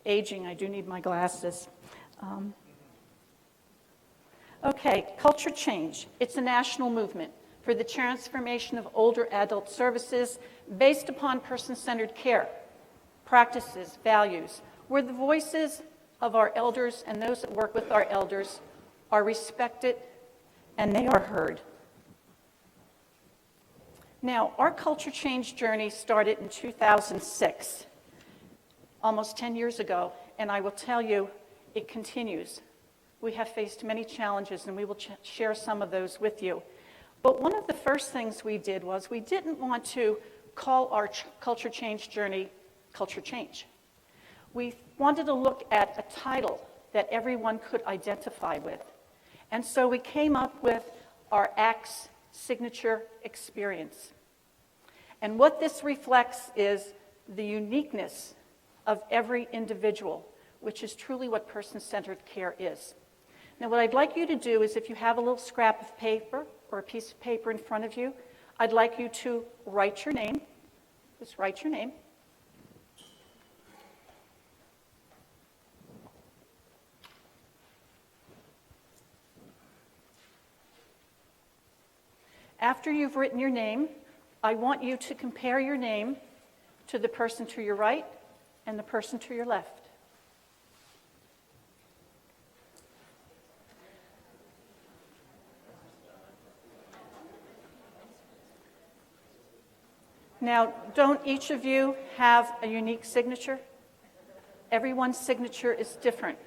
Aging, I do need my glasses. Okay, culture change. It's a national movement for the transformation of older adult services based upon person-centered care, practices, values, where the voices of our elders and those that work with our elders are respected and they are heard. Now, our culture change journey started in 2006, almost 10 years ago, and I will tell you, it continues. We have faced many challenges, and we will share some of those with you. But one of the first things we did was we didn't want to call our culture change journey culture change. We wanted to look at a title that everyone could identify with. And so we came up with our ACTS signature experience. And what this reflects is the uniqueness of every individual, which is truly what person-centered care is. Now, what I'd like you to do is if you have a little scrap of paper or a piece of paper in front of you, I'd like you to write your name. Just write your name. After you've written your name, I want you to compare your name to the person to your right and the person to your left. Now, don't each of you have a unique signature? Everyone's signature is different.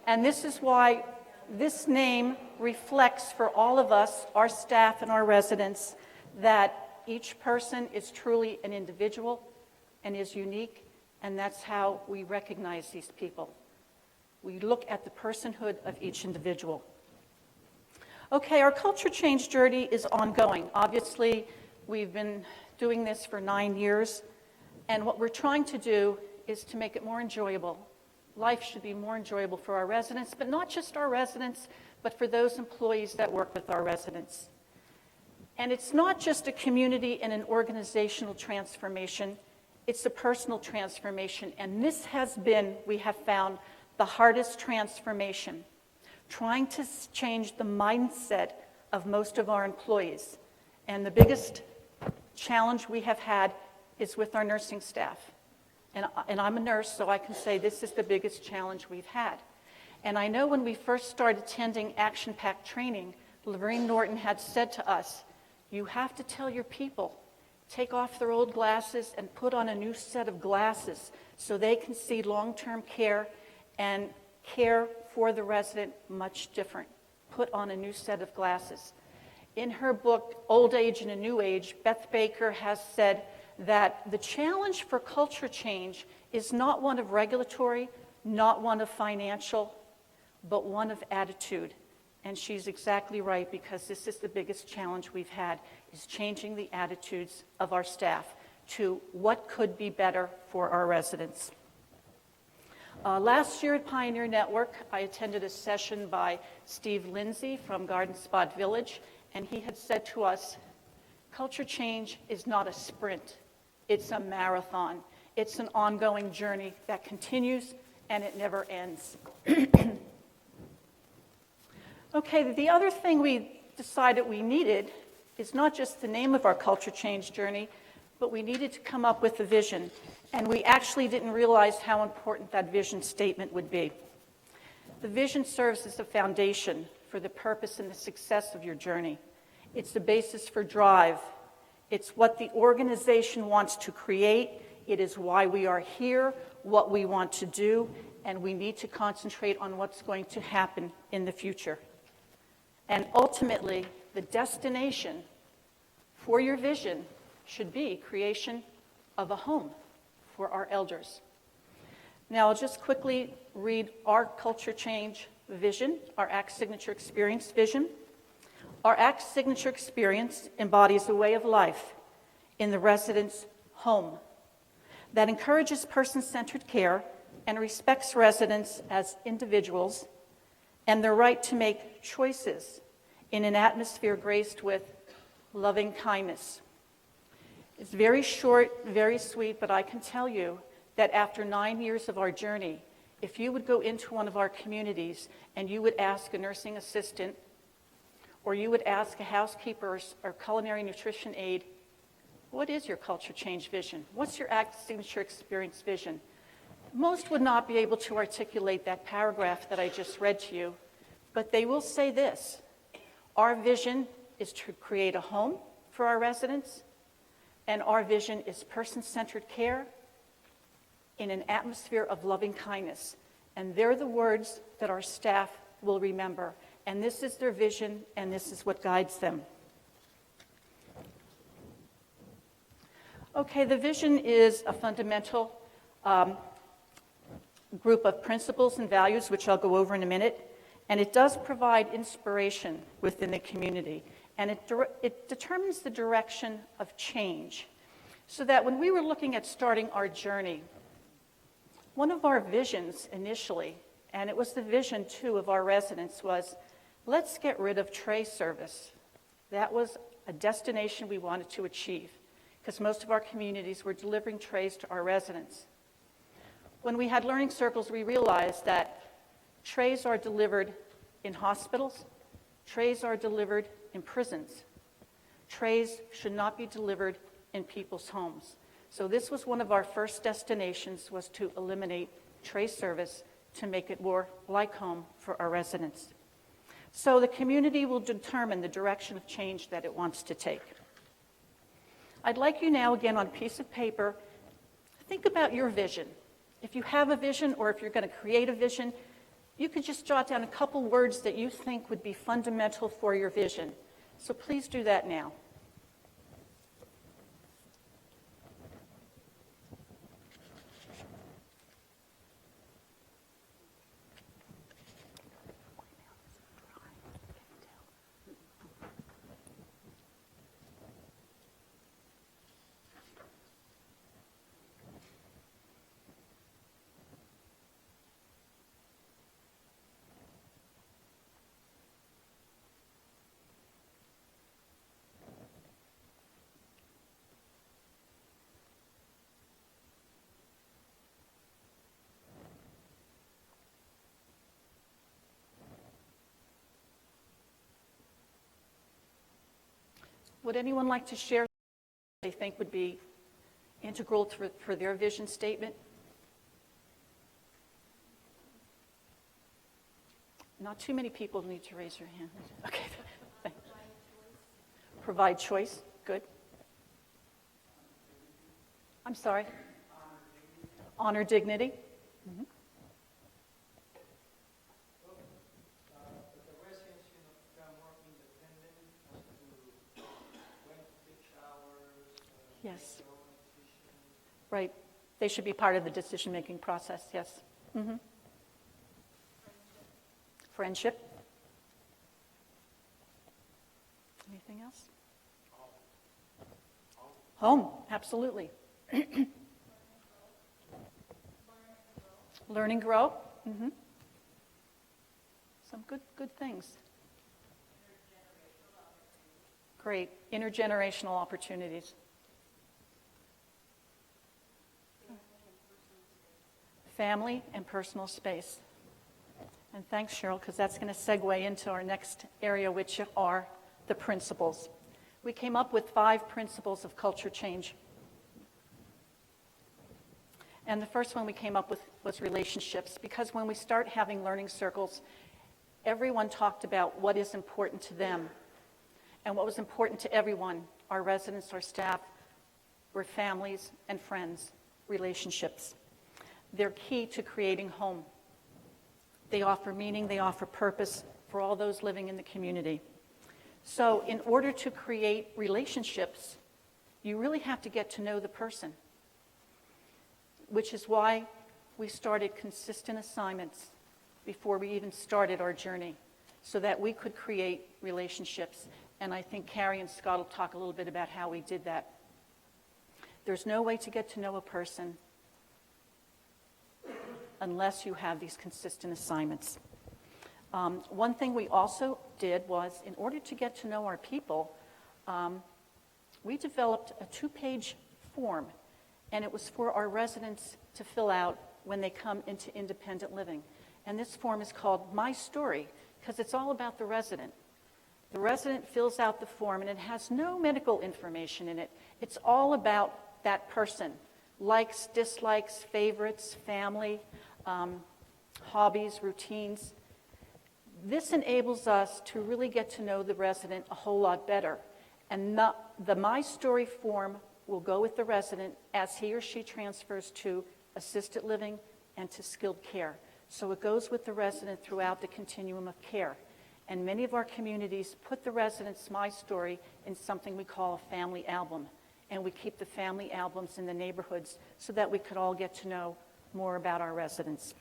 And this is why this name reflects for all of us, our staff and our residents, that each person is truly an individual and is unique, and that's how we recognize these people. We look at the personhood of each individual. Okay, our culture change journey is ongoing. Obviously, we've been doing this for 9 years, and what we're trying to do is to make it more enjoyable. Life should be more enjoyable for our residents, but not just our residents, but for those employees that work with our residents. And it's not just a community and an organizational transformation, it's a personal transformation. And this has been, we have found, the hardest transformation, trying to change the mindset of most of our employees. And the biggest challenge we have had is with our nursing staff. And I'm a nurse, so I can say this is the biggest challenge we've had. And I know when we first started attending action-packed training, Lorraine Norton had said to us, you have to tell your people, take off their old glasses and put on a new set of glasses so they can see long-term care and care for the resident much different. Put on a new set of glasses. In her book, Old Age and a New Age, Beth Baker has said that the challenge for culture change is not one of regulatory, not one of financial, but one of attitude. And she's exactly right, because this is the biggest challenge we've had, is changing the attitudes of our staff to what could be better for our residents. Last year at Pioneer Network, I attended a session by Steve Lindsay from Garden Spot Village, and he had said to us, culture change is not a sprint, it's a marathon. It's an ongoing journey that continues and it never ends. Okay, the other thing we decided we needed is not just the name of our culture change journey, but we needed to come up with a vision. And we actually didn't realize how important that vision statement would be. The vision serves as a foundation for the purpose and the success of your journey. It's the basis for drive. It's what the organization wants to create. It is why we are here, what we want to do, and we need to concentrate on what's going to happen in the future. And ultimately, the destination for your vision should be creation of a home for our elders. Now, I'll just quickly read our culture change vision, our ACT Signature Experience vision. Our ACT Signature Experience embodies a way of life in the resident's home that encourages person-centered care and respects residents as individuals and their right to make choices in an atmosphere graced with loving kindness. It's very short, very sweet, but I can tell you that after 9 years of our journey, if you would go into one of our communities and you would ask a nursing assistant, or you would ask a housekeeper or culinary nutrition aide, what is your culture change vision? What's your signature experience vision? Most would not be able to articulate that paragraph that I just read to you, but they will say this: our vision is to create a home for our residents, and our vision is person-centered care in an atmosphere of loving kindness. And they're the words that our staff will remember. And this is their vision, and this is what guides them. Okay, the vision is a fundamental group of principles and values, which I'll go over in a minute. And it does provide inspiration within the community. And it determines the direction of change. So that when we were looking at starting our journey, one of our visions initially, and it was the vision too of our residents, was let's get rid of tray service. That was a destination we wanted to achieve because most of our communities were delivering trays to our residents. When we had learning circles, we realized that trays are delivered in hospitals, trays are delivered in prisons. Trays should not be delivered in people's homes. So this was one of our first destinations, was to eliminate tray service to make it more like home for our residents. So the community will determine the direction of change that it wants to take. I'd like you now, again, on a piece of paper, think about your vision. If you have a vision or if you're going to create a vision, you could just jot down a couple words that you think would be fundamental for your vision. So please do that now. Would anyone like to share what they think would be integral for their vision statement? Not too many people need to raise your hand. Okay. Provide choice. Good. I'm sorry. Honor dignity. Mm-hmm. Yes. Right. They should be part of the decision-making process, yes. Mm-hmm. Friendship. Anything else? Home, absolutely. Learn and grow. Mm-hmm. Some good things. Great. Intergenerational opportunities. Family and personal space. And thanks, Cheryl, because that's going to segue into our next area, which are the principles. We came up with 5 principles of culture change. And the first one we came up with was relationships, because when we start having learning circles, everyone talked about what is important to them. And what was important to everyone, our residents, our staff, were families and friends, relationships. They're key to creating home. They offer meaning, they offer purpose for all those living in the community. So in order to create relationships, you really have to get to know the person, which is why we started consistent assignments before we even started our journey, so that we could create relationships. And I think Kari and Scott will talk a little bit about how we did that. There's no way to get to know a person unless you have these consistent assignments. One thing we also did was, in order to get to know our people, we developed a 2-page form, and it was for our residents to fill out when they come into independent living. And this form is called My Story, because it's all about the resident. The resident fills out the form, and it has no medical information in it. It's all about that person: likes, dislikes, favorites, family, hobbies, routines. This enables us to really get to know the resident a whole lot better. And the My Story form will go with the resident as he or she transfers to assisted living and to skilled care. So it goes with the resident throughout the continuum of care. And many of our communities put the resident's My Story in something we call a family album. And we keep the family albums in the neighborhoods so that we could all get to know more about our residents.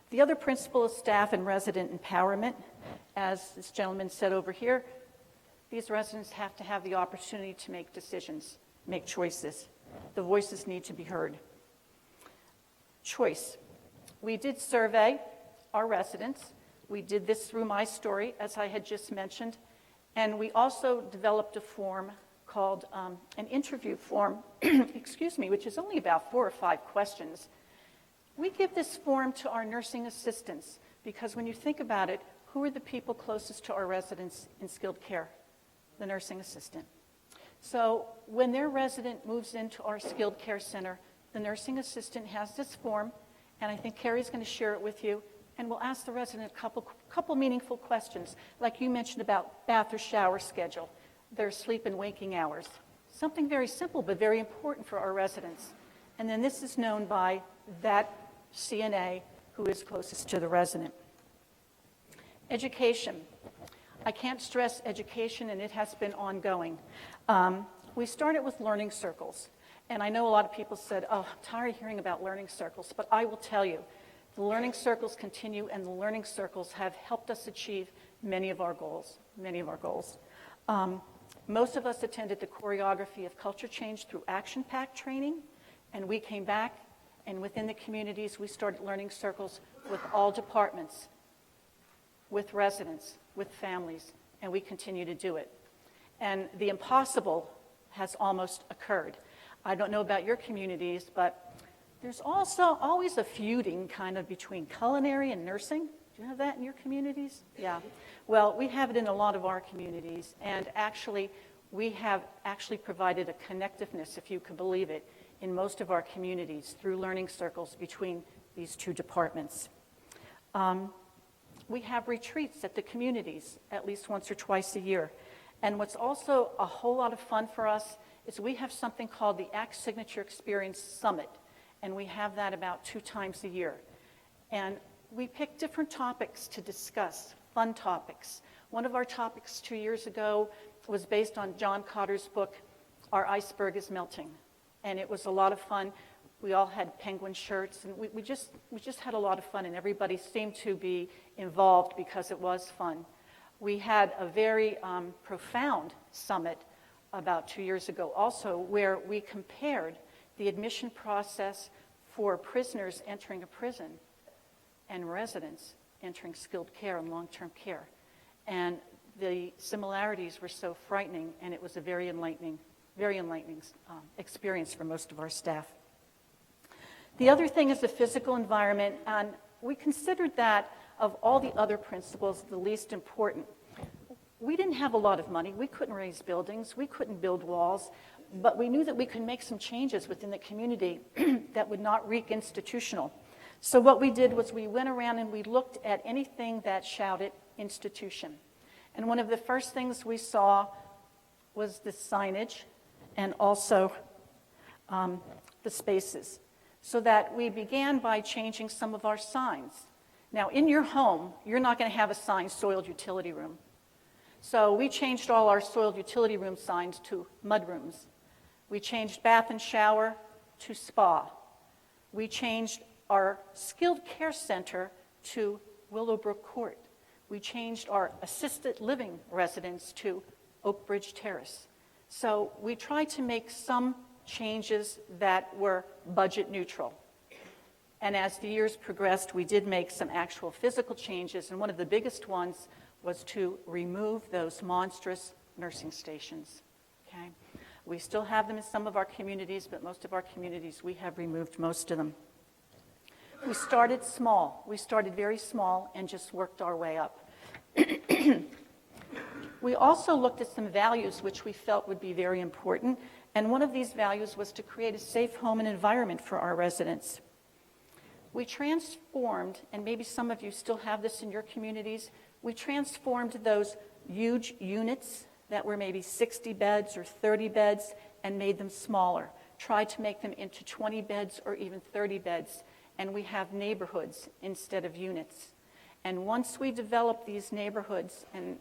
The other principle is staff and resident empowerment. As this gentleman said over here, these residents have to have the opportunity to make decisions, make choices. The voices need to be heard. Choice. We did survey our residents. We did this through My Story, as I had just mentioned. And we also developed a form called an interview form, excuse me, which is only about 4 or 5 questions. We give this form to our nursing assistants because when you think about it, who are the people closest to our residents in skilled care? The nursing assistant. So when their resident moves into our skilled care center, the nursing assistant has this form, and I think Kari's going to share it with you, and we'll ask the resident a couple meaningful questions, like you mentioned about bath or shower schedule, their sleep and waking hours. Something very simple but very important for our residents. And then this is known by that CNA who is closest to the resident. Education. I can't stress education, and it has been ongoing. We started with learning circles. And I know a lot of people said, oh, I'm tired of hearing about learning circles. But I will tell you, the learning circles continue, and the learning circles have helped us achieve many of our goals, Most of us attended the choreography of culture change through action-packed training, and we came back, and within the communities, we started learning circles with all departments, with residents, with families, and we continue to do it. And the impossible has almost occurred. I don't know about your communities, but there's also always a feuding kind of between culinary and nursing. Do you have that in your communities? Yeah. Well, we have it in a lot of our communities, and actually, we have actually provided a connectiveness, if you can believe it, in most of our communities through learning circles between these 2 departments. We have retreats at the communities at least once or twice a year. And what's also a whole lot of fun for us is we have something called the ACT Signature Experience Summit, and we have that about 2 times a year. And we pick different topics to discuss, fun topics. One of our topics 2 years ago was based on John Cotter's book, Our Iceberg is Melting. And it was a lot of fun. We all had penguin shirts, and we just had a lot of fun, and everybody seemed to be involved because it was fun. We had a very profound summit about 2 years ago also, where we compared the admission process for prisoners entering a prison and residents entering skilled care and long-term care. And the similarities were so frightening, and it was a very enlightening experience for most of our staff. The other thing is the physical environment, and we considered that of all the other principles the least important. We didn't have a lot of money. We couldn't raise buildings. We couldn't build walls, but we knew that we could make some changes within the community that would not reek institutional. So what we did was we went around and we looked at anything that shouted institution. And one of the first things we saw was the signage and also the spaces. So that we began by changing some of our signs. Now, in your home, you're not going to have a sign, soiled utility room. So we changed all our soiled utility room signs to mud rooms. We changed bath and shower to spa. We changed our skilled care center to Willowbrook Court. We changed our assisted living residence to Oak Bridge Terrace. So we tried to make some changes that were budget neutral. And as the years progressed, we did make some actual physical changes, and one of the biggest ones was to remove those monstrous nursing stations. okay? We still have them in some of our communities, but most of our communities, we have removed most of them. We started small. We started very small and just worked our way up. We also looked at some values which we felt would be very important, and one of these values was to create a safe home and environment for our residents. We transformed, and maybe some of you still have this in your communities, we transformed those huge units that were maybe 60 beds or 30 beds and made them smaller, tried to make them into 20 beds or even 30 beds, and we have neighborhoods instead of units. And once we developed these neighborhoods, and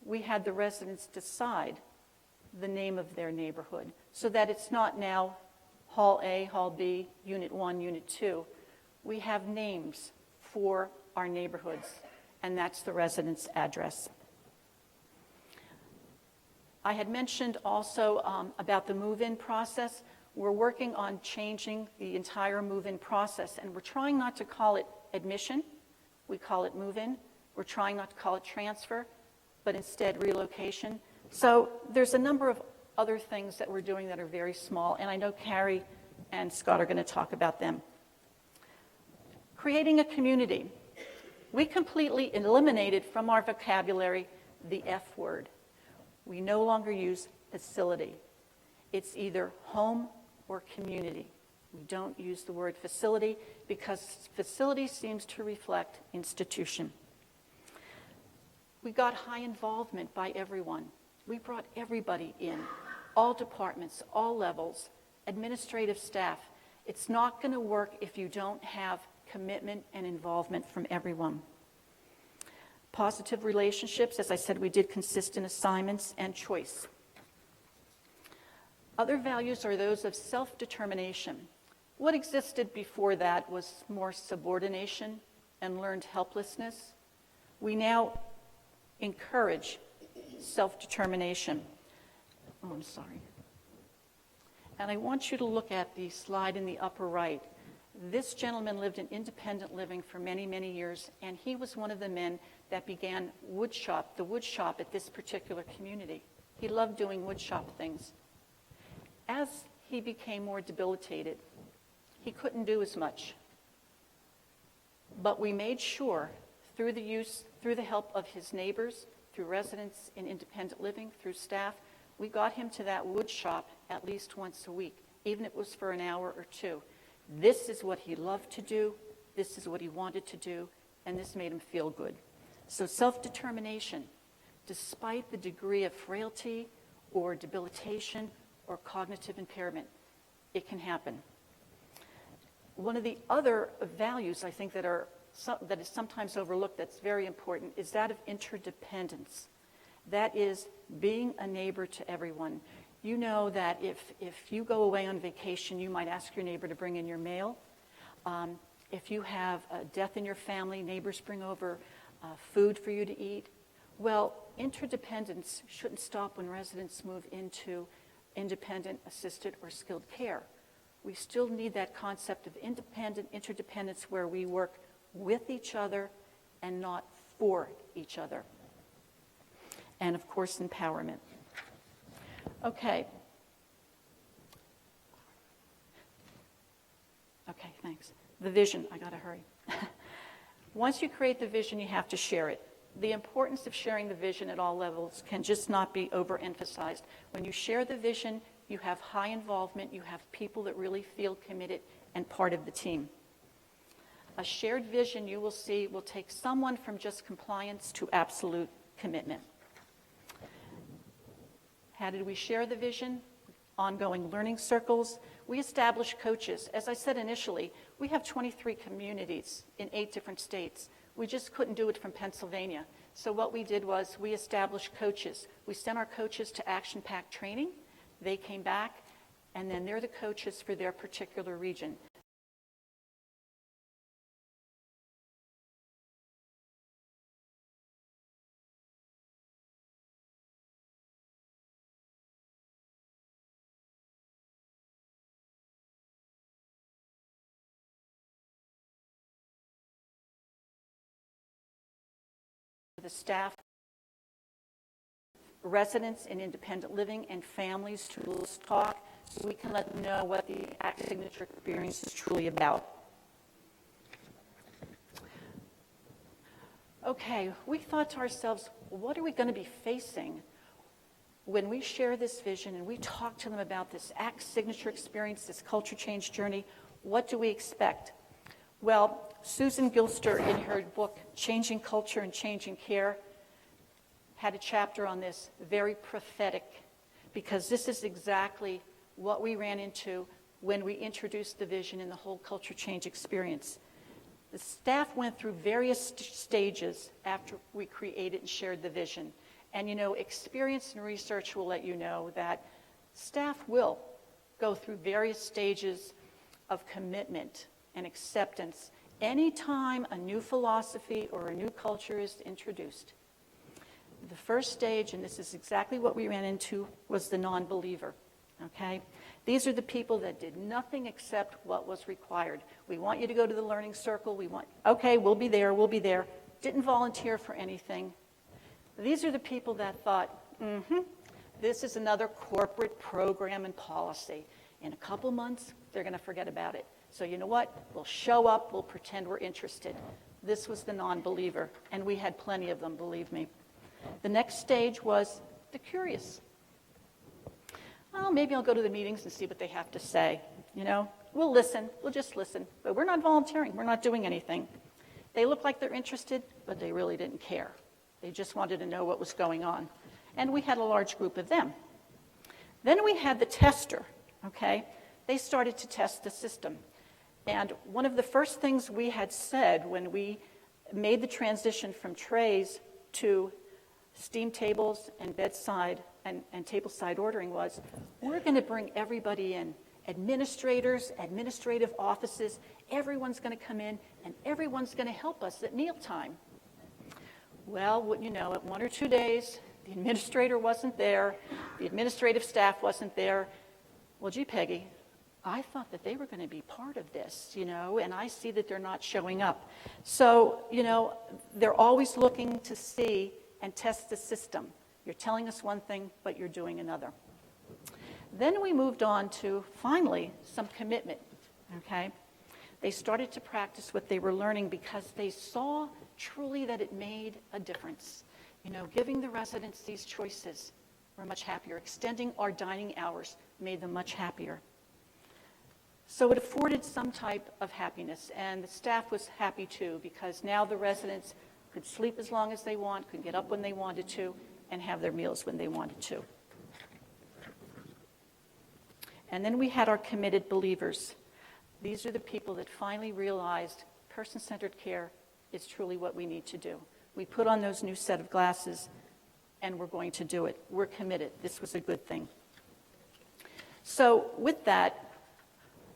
we had the residents decide the name of their neighborhood, so that it's not now Hall A, Hall B, Unit 1, Unit 2. We have names for our neighborhoods, and that's the resident's address. I had mentioned also about the move-in process. We're working on changing the entire move-in process, and we're trying not to call it admission. We call it move-in. We're trying not to call it transfer, but instead relocation. So there's a number of other things that we're doing that are very small, and I know Kari and Scott are going to talk about them. Creating a community. We completely eliminated from our vocabulary the F word. We no longer use facility. It's either home or community. We don't use the word facility because facility seems to reflect institution. We got high involvement by everyone. We brought everybody in, all departments, all levels, administrative staff. It's not going to work if you don't have commitment and involvement from everyone. Positive relationships, as I said, we did consistent assignments and choice. Other values are those of self-determination. What existed before that was more subordination and learned helplessness. We now encourage self-determination. Oh, I'm sorry. And I want you to look at the slide in the upper right. This gentleman lived in independent living for many, many years, and he was one of the men that began the wood shop at this particular community. He loved doing wood shop things. As he became more debilitated, he couldn't do as much. But we made sure, through the help of his neighbors, through residents in independent living, through staff, we got him to that wood shop at least once a week, even if it was for an hour or two. This is what he loved to do, this is what he wanted to do, and this made him feel good. So self-determination, despite the degree of frailty or debilitation or cognitive impairment, it can happen. One of the other values I think that is sometimes overlooked that's very important is that of interdependence. That is being a neighbor to everyone. You know that if you go away on vacation, you might ask your neighbor to bring in your mail. If you have a death in your family, neighbors bring over food for you to eat. Well, interdependence shouldn't stop when residents move into independent, assisted, or skilled care. We still need that concept of independent interdependence where we work with each other and not for each other. And of course, empowerment. Okay, thanks. The vision, I gotta hurry. Once you create the vision, you have to share it. The importance of sharing the vision at all levels can just not be overemphasized. When you share the vision, you have high involvement, you have people that really feel committed and part of the team. A shared vision, you will see, will take someone from just compliance to absolute commitment. How did we share the vision? Ongoing learning circles. We established coaches. As I said initially, we have 23 communities in 8 different states. We just couldn't do it from Pennsylvania. So what we did was we established coaches. We sent our coaches to action-packed training. They came back, and then they're the coaches for their particular region. The staff residents in independent living and families to talk so we can let them know what the ACT signature experience is truly about. Okay, we thought to ourselves, what are we going to be facing when we share this vision and we talk to them about this ACT signature experience, this culture change journey? What do we expect? Well, Susan Gilster, in her book, Changing Culture and Changing Care, had a chapter on this, very prophetic, because this is exactly what we ran into when we introduced the vision in the whole culture change experience. The staff went through various stages after we created and shared the vision. And you know, experience and research will let you know that staff will go through various stages of commitment and acceptance anytime a new philosophy or a new culture is introduced. The first stage, and this is exactly what we ran into, was the non-believer, okay? These are the people that did nothing except what was required. We want you to go to the learning circle. Okay, we'll be there. Didn't volunteer for anything. These are the people that thought, this is another corporate program and policy. In a couple months, they're going to forget about it. So you know what? We'll show up. We'll pretend we're interested. This was the non-believer, and we had plenty of them, believe me. The next stage was the curious. Well, maybe I'll go to the meetings and see what they have to say. You know, we'll listen. We'll just listen. But we're not volunteering. We're not doing anything. They look like they're interested, but they really didn't care. They just wanted to know what was going on. And we had a large group of them. Then we had the tester, okay? They started to test the system. And one of the first things we had said when we made the transition from trays to steam tables and bedside and tableside ordering was, we're going to bring everybody in. Administrators, administrative offices, everyone's going to come in and everyone's going to help us at mealtime. Well, wouldn't you know, at 1 or 2 days, the administrator wasn't there, the administrative staff wasn't there. Well, gee, Peggy, I thought that they were going to be part of this, you know, and I see that they're not showing up. So, you know, they're always looking to see and test the system. You're telling us one thing, but you're doing another. Then we moved on to, finally, some commitment, okay? They started to practice what they were learning because they saw truly that it made a difference. You know, giving the residents these choices, we're much happier. Extending our dining hours made them much happier. So it afforded some type of happiness, and the staff was happy too, because now the residents could sleep as long as they want, could get up when they wanted to, and have their meals when they wanted to. And then we had our committed believers. These are the people that finally realized person-centered care is truly what we need to do. We put on those new set of glasses, and we're going to do it. We're committed. This was a good thing. So with that,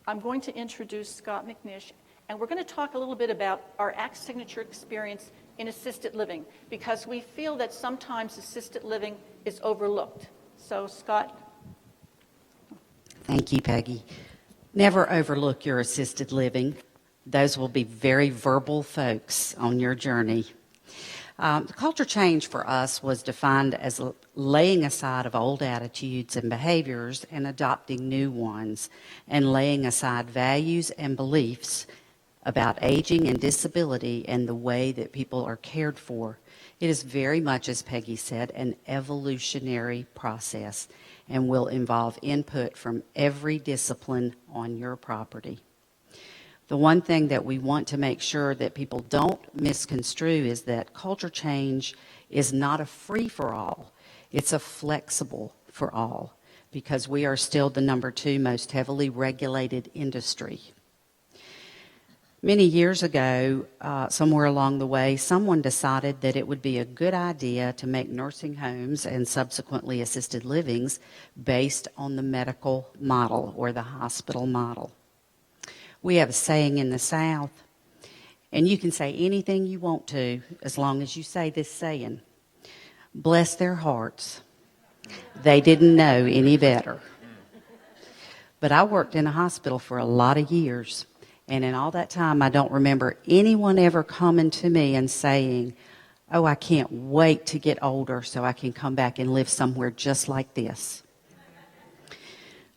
I'm going to introduce Scott McNish, and we're going to talk a little bit about our ACT signature experience in assisted living, because we feel that sometimes assisted living is overlooked. So, Scott. Thank you, Peggy. Never overlook your assisted living. Those will be very verbal folks on your journey. The culture change for us was defined as laying aside of old attitudes and behaviors and adopting new ones, and laying aside values and beliefs about aging and disability and the way that people are cared for. It is very much, as Peggy said, an evolutionary process and will involve input from every discipline on your property. The one thing that we want to make sure that people don't misconstrue is that culture change is not a free-for-all. It's a flexible for all, because we are still the number 2 most heavily regulated industry. Many years ago, somewhere along the way, someone decided that it would be a good idea to make nursing homes and subsequently assisted livings based on the medical model or the hospital model. We have a saying in the South, and you can say anything you want to as long as you say this saying: bless their hearts, they didn't know any better. But I worked in a hospital for a lot of years, and in all that time I don't remember anyone ever coming to me and saying, oh, I can't wait to get older so I can come back and live somewhere just like this.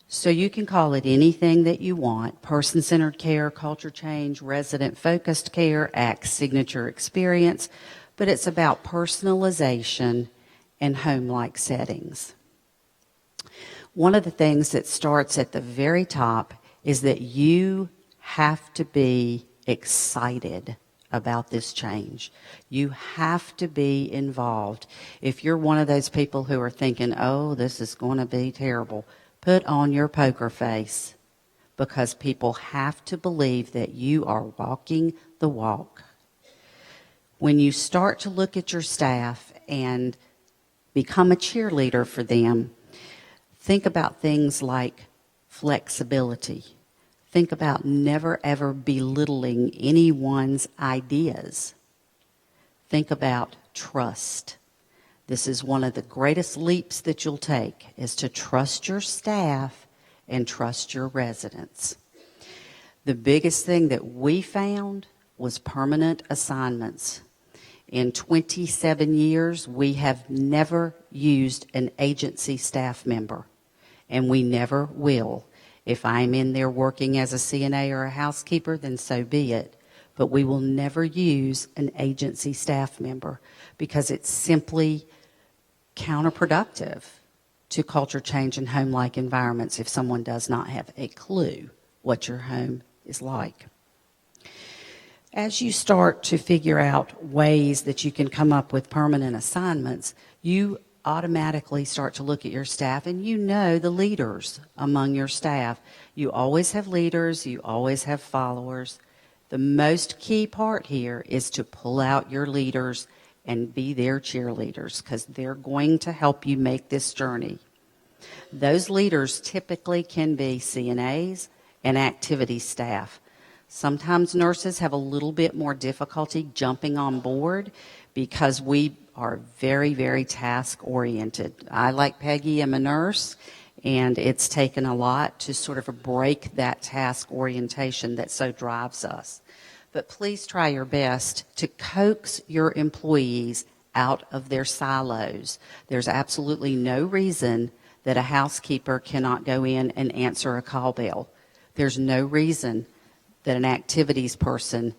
So you can call it anything that you want: person-centered care, culture change, resident-focused care, ACT signature experience, but it's about personalization and home-like settings. One of the things that starts at the very top is that you have to be excited about this change. You have to be involved. If you're one of those people who are thinking, oh, this is going to be terrible, put on your poker face, because people have to believe that you are walking the walk. When you start to look at your staff and become a cheerleader for them, think about things like flexibility. Think about never ever belittling anyone's ideas. Think about trust. This is one of the greatest leaps that you'll take, is to trust your staff and trust your residents. The biggest thing that we found was permanent assignments. In 27 years, we have never used an agency staff member, and we never will. If I'm in there working as a CNA or a housekeeper, then so be it. But we will never use an agency staff member because it's simply counterproductive to culture change and home-like environments if someone does not have a clue what your home is like. As you start to figure out ways that you can come up with permanent assignments, you automatically start to look at your staff, and you know the leaders among your staff. You always have leaders, you always have followers. The most key part here is to pull out your leaders and be their cheerleaders, because they're going to help you make this journey. Those leaders typically can be CNAs and activity staff. Sometimes nurses have a little bit more difficulty jumping on board because we are very, very task-oriented. I, like Peggy, am a nurse, and it's taken a lot to sort of break that task orientation that so drives us. But please try your best to coax your employees out of their silos. There's absolutely no reason that a housekeeper cannot go in and answer a call bell. There's no reason that an activities person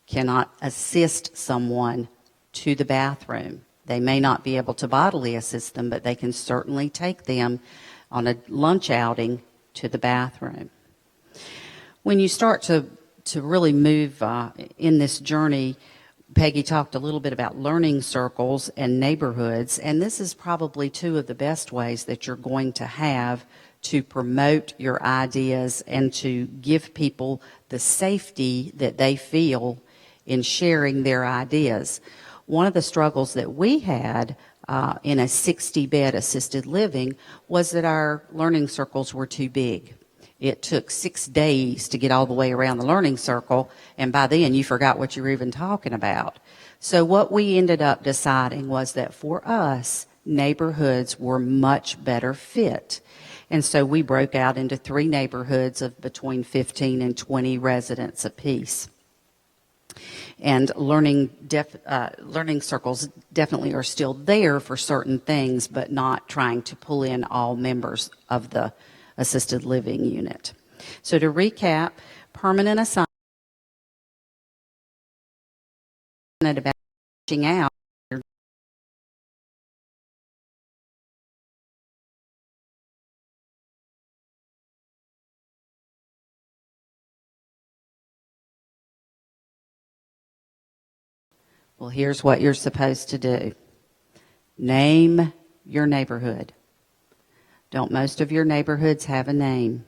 cannot assist someone to the bathroom. They may not be able to bodily assist them, but they can certainly take them on a lunch outing to the bathroom. When you start to really move in this journey, Peggy talked a little bit about learning circles and neighborhoods, and this is probably two of the best ways that you're going to have to promote your ideas and to give people the safety that they feel in sharing their ideas. One of the struggles that we had in a 60-bed assisted living was that our learning circles were too big. It took 6 days to get all the way around the learning circle, and by then you forgot what you were even talking about. So what we ended up deciding was that for us, neighborhoods were much better fit. And so we broke out into 3 neighborhoods of between 15 and 20 residents apiece. And learning circles definitely are still there for certain things, but not trying to pull in all members of the assisted living unit. So to recap, permanent assignment about reaching out. Well, here's what you're supposed to do. Name your neighborhood. Don't most of your neighborhoods have a name,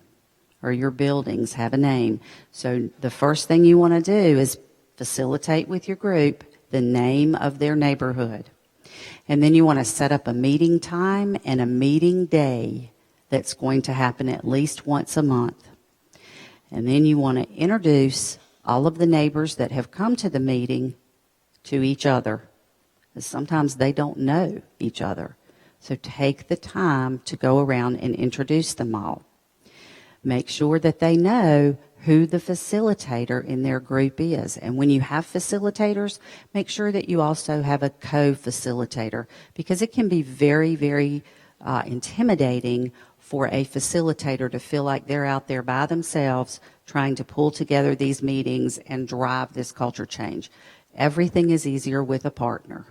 or your buildings have a name? So the first thing you want to do is facilitate with your group the name of their neighborhood. And then you want to set up a meeting time and a meeting day that's going to happen at least once a month. And then you want to introduce all of the neighbors that have come to the meeting to each other. Sometimes they don't know each other. So take the time to go around and introduce them all. Make sure that they know who the facilitator in their group is. And when you have facilitators, make sure that you also have a co-facilitator, because it can be very, very intimidating for a facilitator to feel like they're out there by themselves trying to pull together these meetings and drive this culture change. Everything is easier with a partner.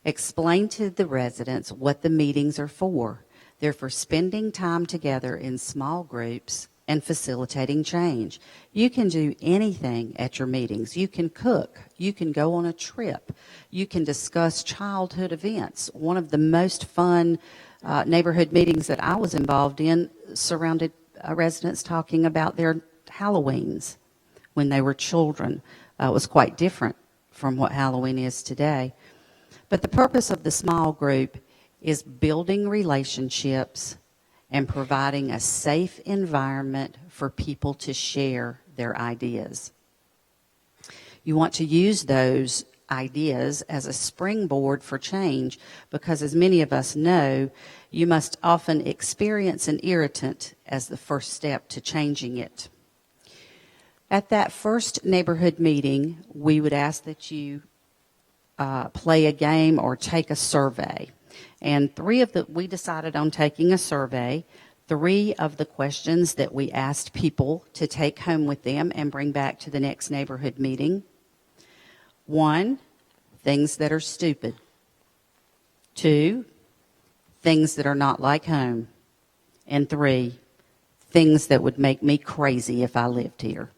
Explain to the residents what the meetings are for. They're for spending time together in small groups and facilitating change. You can do anything at your meetings. You can cook. You can go on a trip. You can discuss childhood events. One of the most fun neighborhood meetings that I was involved in surrounded residents talking about their Halloweens when they were children. It was quite different from what Halloween is today. But the purpose of the small group is building relationships and providing a safe environment for people to share their ideas. You want to use those ideas as a springboard for change, because as many of us know, you must often experience an irritant as the first step to changing it. At that first neighborhood meeting, we would ask that you play a game or take a survey. And we decided on taking a survey. 3 of the questions that we asked people to take home with them and bring back to the next neighborhood meeting. 1, things that are stupid. 2, things that are not like home. And 3, things that would make me crazy if I lived here.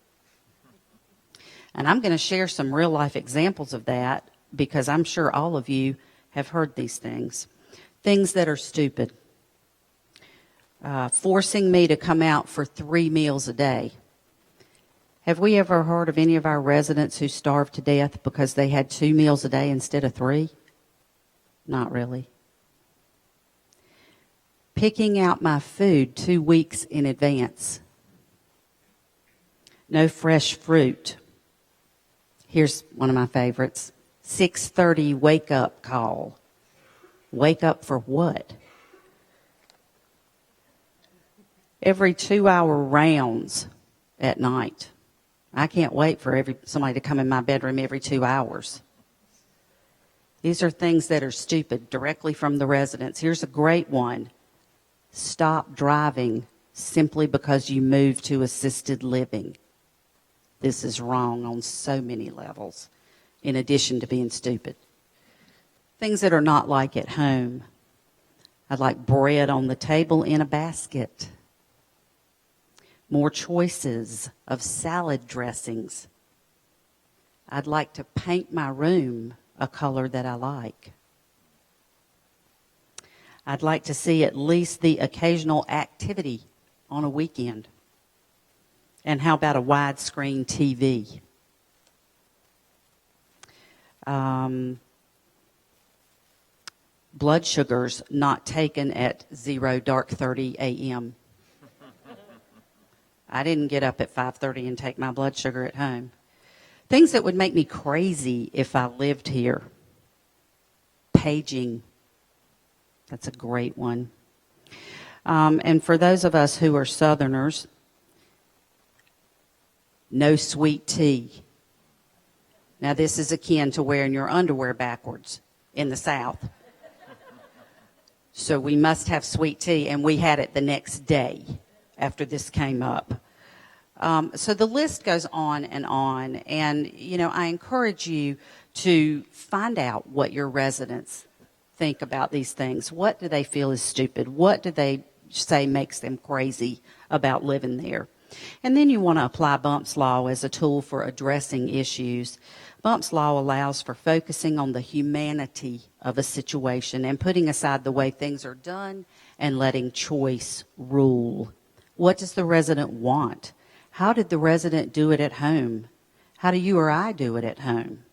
And I'm going to share some real life examples of that, because I'm sure all of you have heard these things. Things that are stupid. Forcing me to come out for 3 meals a day. Have we ever heard of any of our residents who starved to death because they had 2 meals a day instead of 3? Not really. Picking out my food 2 weeks in advance. No fresh fruit. Here's one of my favorites. 6:30 wake up call. Wake up for what? Every 2-hour rounds at night. I can't wait for somebody to come in my bedroom every 2 hours. These are things that are stupid, directly from the residents. Here's a great one. Stop driving simply because you moved to assisted living. This is wrong on so many levels, in addition to being stupid. Things that are not like at home. I'd like bread on the table in a basket. More choices of salad dressings. I'd like to paint my room a color that I like. I'd like to see at least the occasional activity on a weekend. And how about a widescreen TV? Blood sugars not taken at 0:30 a.m. I didn't get up at 5:30 and take my blood sugar at home. Things that would make me crazy if I lived here. Paging. That's a great one. And for those of us who are Southerners, no sweet tea. Now, this is akin to wearing your underwear backwards in the South. So we must have sweet tea, and we had it the next day after this came up. So the list goes on, and, I encourage you to find out what your residents think about these things. What do they feel is stupid? What do they say makes them crazy about living there? And then you want to apply Bump's Law as a tool for addressing issues. Bump's Law allows for focusing on the humanity of a situation and putting aside the way things are done and letting choice rule. What does the resident want? How did the resident do it at home? How do you or I do it at home?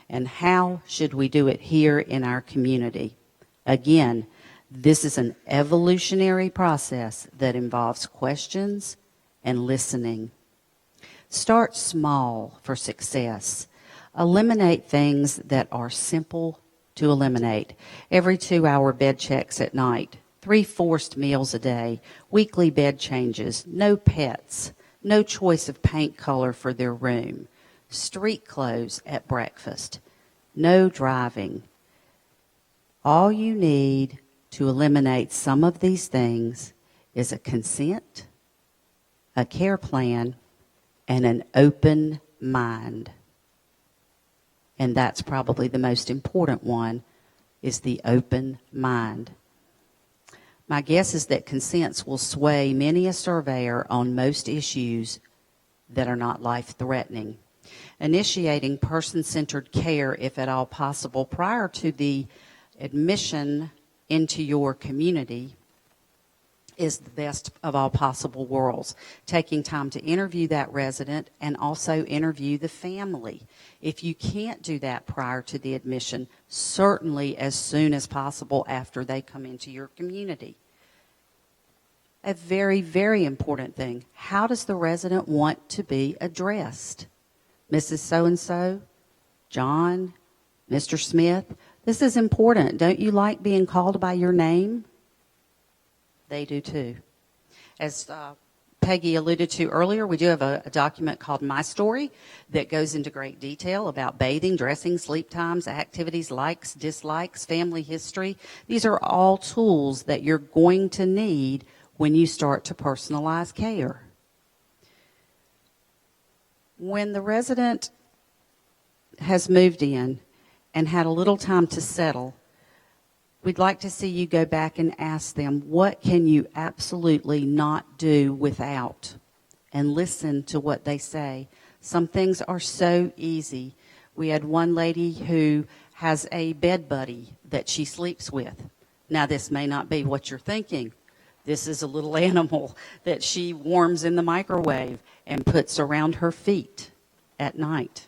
And how should we do it here in our community? Again, this is an evolutionary process that involves questions and listening. Start small for success. Eliminate things that are simple to eliminate. Every 2-hour bed checks at night, 3 forced meals a day, weekly bed changes, no pets, no choice of paint color for their room, street clothes at breakfast, no driving. All you need to eliminate some of these things is a consent, a care plan, and an open mind. And that's probably the most important one, is the open mind. My guess is that consents will sway many a surveyor on most issues that are not life-threatening. Initiating person-centered care, if at all possible, prior to the admission into your community is the best of all possible worlds. Taking time to interview that resident and also interview the family. If you can't do that prior to the admission, certainly as soon as possible after they come into your community. A very, very important thing. How does the resident want to be addressed? Mrs. So-and-so? John? Mr. Smith? This is important. Don't you like being called by your name? They do too. As Peggy alluded to earlier, we do have a document called My Story that goes into great detail about bathing, dressing, sleep times, activities, likes, dislikes, family history. These are all tools that you're going to need when you start to personalize care. When the resident has moved in and had a little time to settle, we'd like to see you go back and ask them, what can you absolutely not do without? And listen to what they say. Some things are so easy. We had one lady who has a bed buddy that she sleeps with. Now, this may not be what you're thinking. This is a little animal that she warms in the microwave and puts around her feet at night.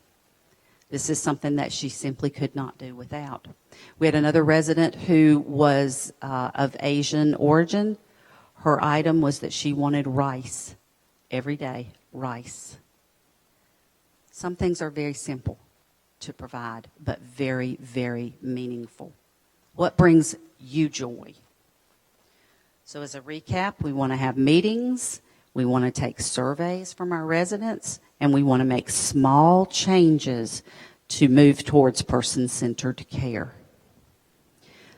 This is something that she simply could not do without. We had another resident who was of Asian origin. Her item was that she wanted rice every day, rice. Some things are very simple to provide, but very, very meaningful. What brings you joy? So as a recap, we want to have meetings, we want to take surveys from our residents, and we want to make small changes to move towards person-centered care.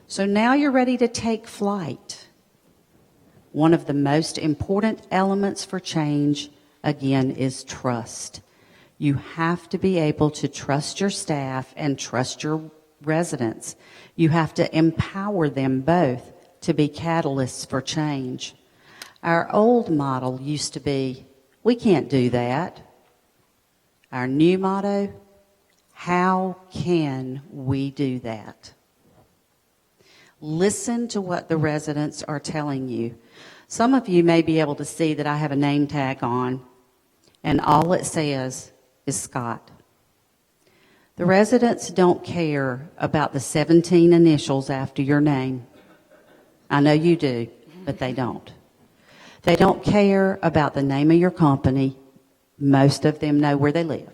So now you're ready to take flight. One of the most important elements for change, again, is trust. You have to be able to trust your staff and trust your residents. You have to empower them both to be catalysts for change. Our old model used to be, we can't do that. Our new motto, how can we do that? Listen to what the residents are telling you. Some of you may be able to see that I have a name tag on, and all it says is Scott. The residents don't care about the 17 initials after your name. I know you do, but they don't. They don't care about the name of your company. Most of them know where they live.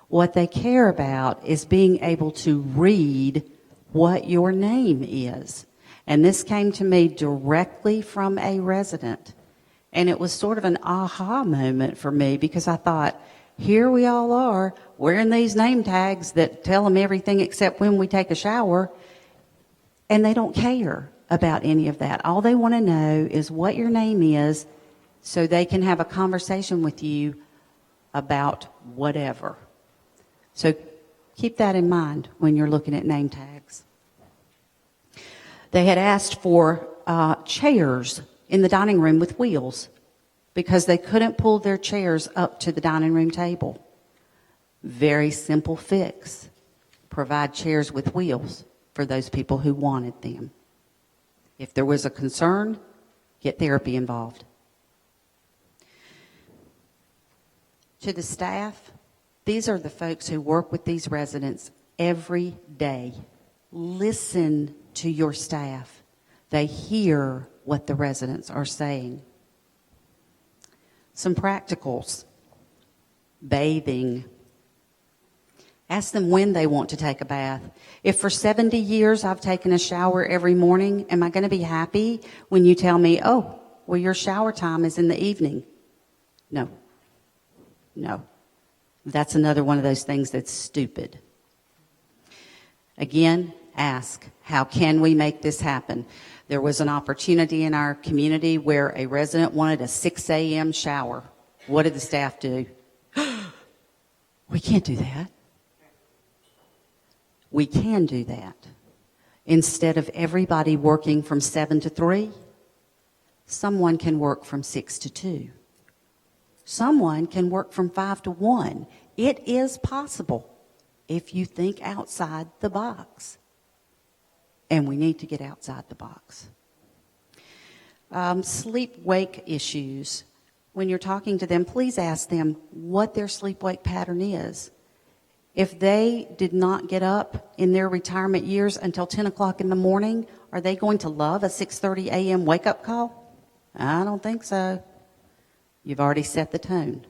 What they care about is being able to read what your name is. And this came to me directly from a resident. And it was sort of an aha moment for me because I thought, here we all are wearing these name tags that tell them everything except when we take a shower. And they don't care about any of that. All they want to know is what your name is so they can have a conversation with you about whatever. So keep that in mind when you're looking at name tags. They had asked for chairs in the dining room with wheels because they couldn't pull their chairs up to the dining room table. Very simple fix. Provide chairs with wheels for those people who wanted them. If there was a concern, get therapy involved. To the staff, these are the folks who work with these residents every day. Listen to your staff. They hear what the residents are saying. Some practicals. Bathing. Ask them when they want to take a bath. If for 70 years I've taken a shower every morning, am I going to be happy when you tell me, oh, well, your shower time is in the evening? No. No. That's another one of those things that's stupid. Again, ask, how can we make this happen? There was an opportunity in our community where a resident wanted a 6 a.m. shower. What did the staff do? We can't do that. We can do that. Instead of everybody working from 7 to 3, someone can work from 6 to 2. Someone can work from 5 to 1. It is possible if you think outside the box. And we need to get outside the box. Sleep-wake issues. When you're talking to them, please ask them what their sleep-wake pattern is. If they did not get up in their retirement years until 10 o'clock in the morning, are they going to love a 6:30 a.m. wake-up call? I don't think so. You've already set the tone.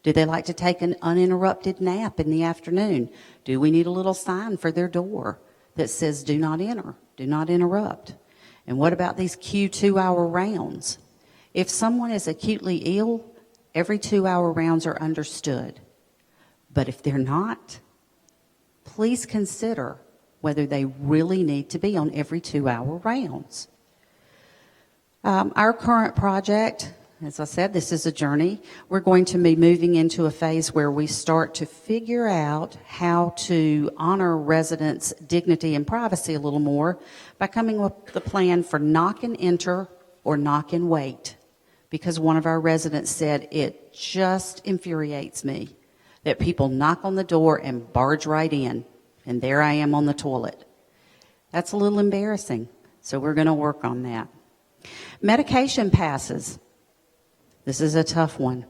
Do they like to take an uninterrupted nap in the afternoon? Do we need a little sign for their door that says, do not enter, do not interrupt? And what about these Q2-hour rounds? If someone is acutely ill, every 2-hour rounds are understood. But if they're not, please consider whether they really need to be on every 2-hour rounds. Our current project, as I said, this is a journey. We're going to be moving into a phase where we start to figure out how to honor residents' dignity and privacy a little more by coming up with a plan for knock and enter or knock and wait. Because one of our residents said, it just infuriates me that people knock on the door and barge right in, and there I am on the toilet. That's a little embarrassing, so we're going to work on that. Medication passes. This is a tough one,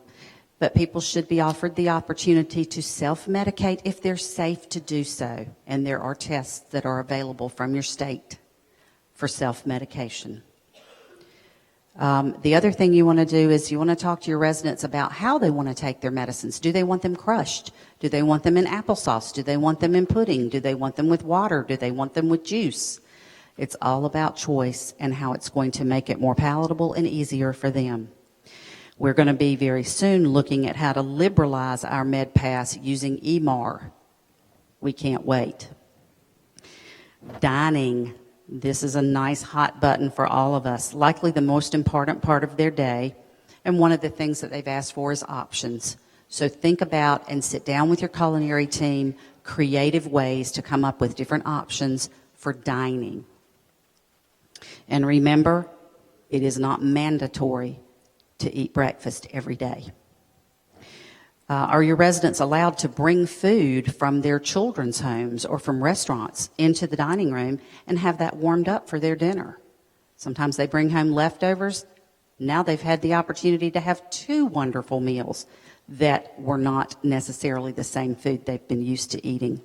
but people should be offered the opportunity to self-medicate if they're safe to do so, and there are tests that are available from your state for self-medication. The other thing you want to do is you want to talk to your residents about how they want to take their medicines. Do they want them crushed? Do they want them in applesauce? Do they want them in pudding? Do they want them with water? Do they want them with juice? It's all about choice and how it's going to make it more palatable and easier for them. We're going to be very soon looking at how to liberalize our MedPass using EMAR. We can't wait. Dining. This is a nice hot button for all of us, likely the most important part of their day. And one of the things that they've asked for is options. So think about and sit down with your culinary team, creative ways to come up with different options for dining. And remember, it is not mandatory to eat breakfast every day. Are your residents allowed to bring food from their children's homes or from restaurants into the dining room and have that warmed up for their dinner? Sometimes they bring home leftovers. Now they've had the opportunity to have 2 wonderful meals that were not necessarily the same food they've been used to eating.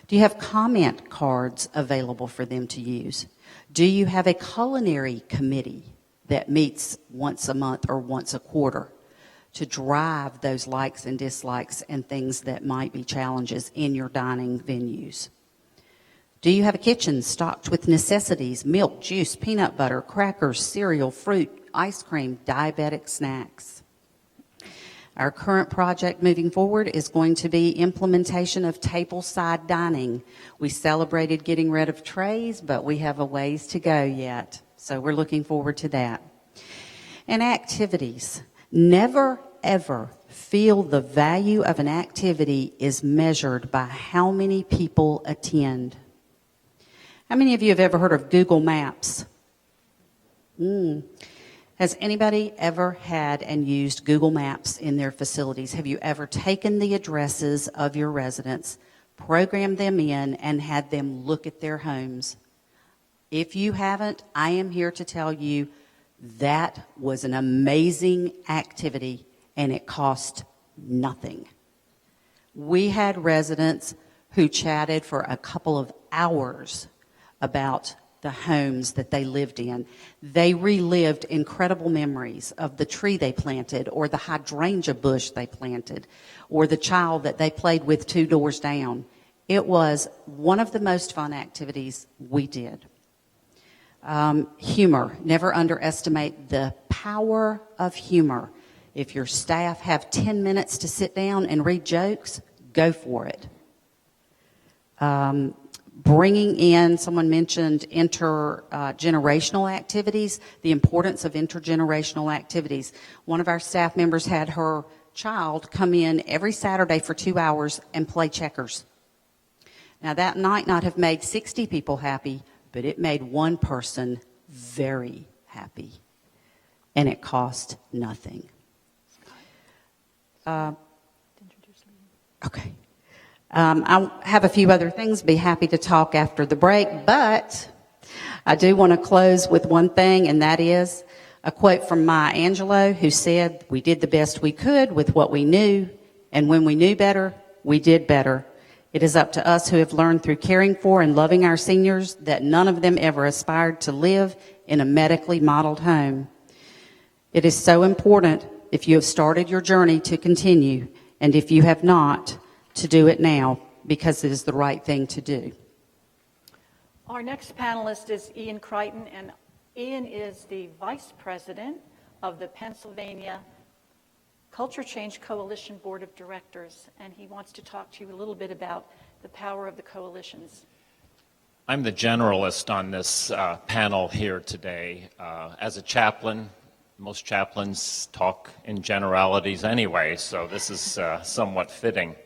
Do you have comment cards available for them to use? Do you have a culinary committee that meets once a month or once a quarter to drive those likes and dislikes and things that might be challenges in your dining venues? Do you have a kitchen stocked with necessities, milk, juice, peanut butter, crackers, cereal, fruit, ice cream, diabetic snacks? Our current project moving forward is going to be implementation of tableside dining. We celebrated getting rid of trays, but we have a ways to go yet. So we're looking forward to that. And activities. Never, ever feel the value of an activity is measured by how many people attend. How many of you have ever heard of Google Maps? Has anybody ever had and used Google Maps in their facilities? Have you ever taken the addresses of your residents, programmed them in, and had them look at their homes? If you haven't, I am here to tell you that was an amazing activity, and it cost nothing. We had residents who chatted for a couple of hours about the homes that they lived in. They relived incredible memories of the tree they planted, or the hydrangea bush they planted, or the child that they played with 2 doors down. It was one of the most fun activities we did. Humor. Never underestimate the power of humor. If your staff have 10 minutes to sit down and read jokes, go for it. Bringing in, someone mentioned intergenerational activities, the importance of intergenerational activities. One of our staff members had her child come in every Saturday for 2 hours and play checkers. Now, that might not have made 60 people happy, but it made one person very happy, and it cost nothing. Okay. I have a few other things. Be happy to talk after the break, but I do want to close with one thing, and that is a quote from Maya Angelou, who said, "We did the best we could with what we knew, and when we knew better, we did better. It is up to us who have learned through caring for and loving our seniors that none of them ever aspired to live in a medically modeled home. It is so important, if you have started your journey, to continue, and if you have not, to do it now, because it is the right thing to do." Our next panelist is Ian Crichton, and Ian is the Vice President of the Pennsylvania Culture Change Coalition Board of Directors, and he wants to talk to you a little bit about the power of the coalitions. I'm the generalist on this panel here today. As a chaplain, most chaplains talk in generalities anyway, so this is somewhat fitting.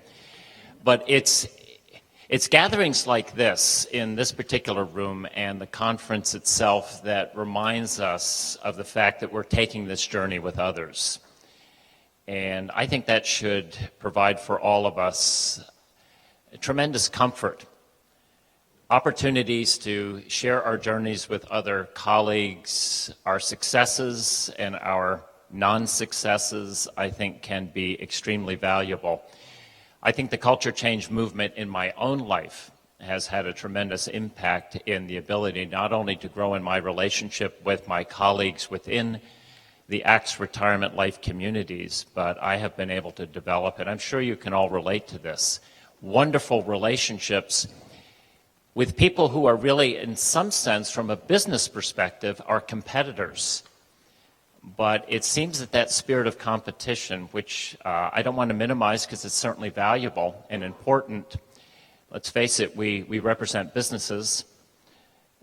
But it's gatherings like this in this particular room and the conference itself that reminds us of the fact that we're taking this journey with others. And I think that should provide for all of us tremendous comfort, opportunities to share our journeys with other colleagues. Our successes and our non-successes, I think, can be extremely valuable. I think the culture change movement in my own life has had a tremendous impact in the ability not only to grow in my relationship with my colleagues within the ACTS retirement life communities, but I have been able to develop, and I'm sure you can all relate to this, wonderful relationships with people who are really, in some sense, from a business perspective, are competitors. But it seems that that spirit of competition, which I don't want to minimize because it's certainly valuable and important. Let's face it, we represent businesses,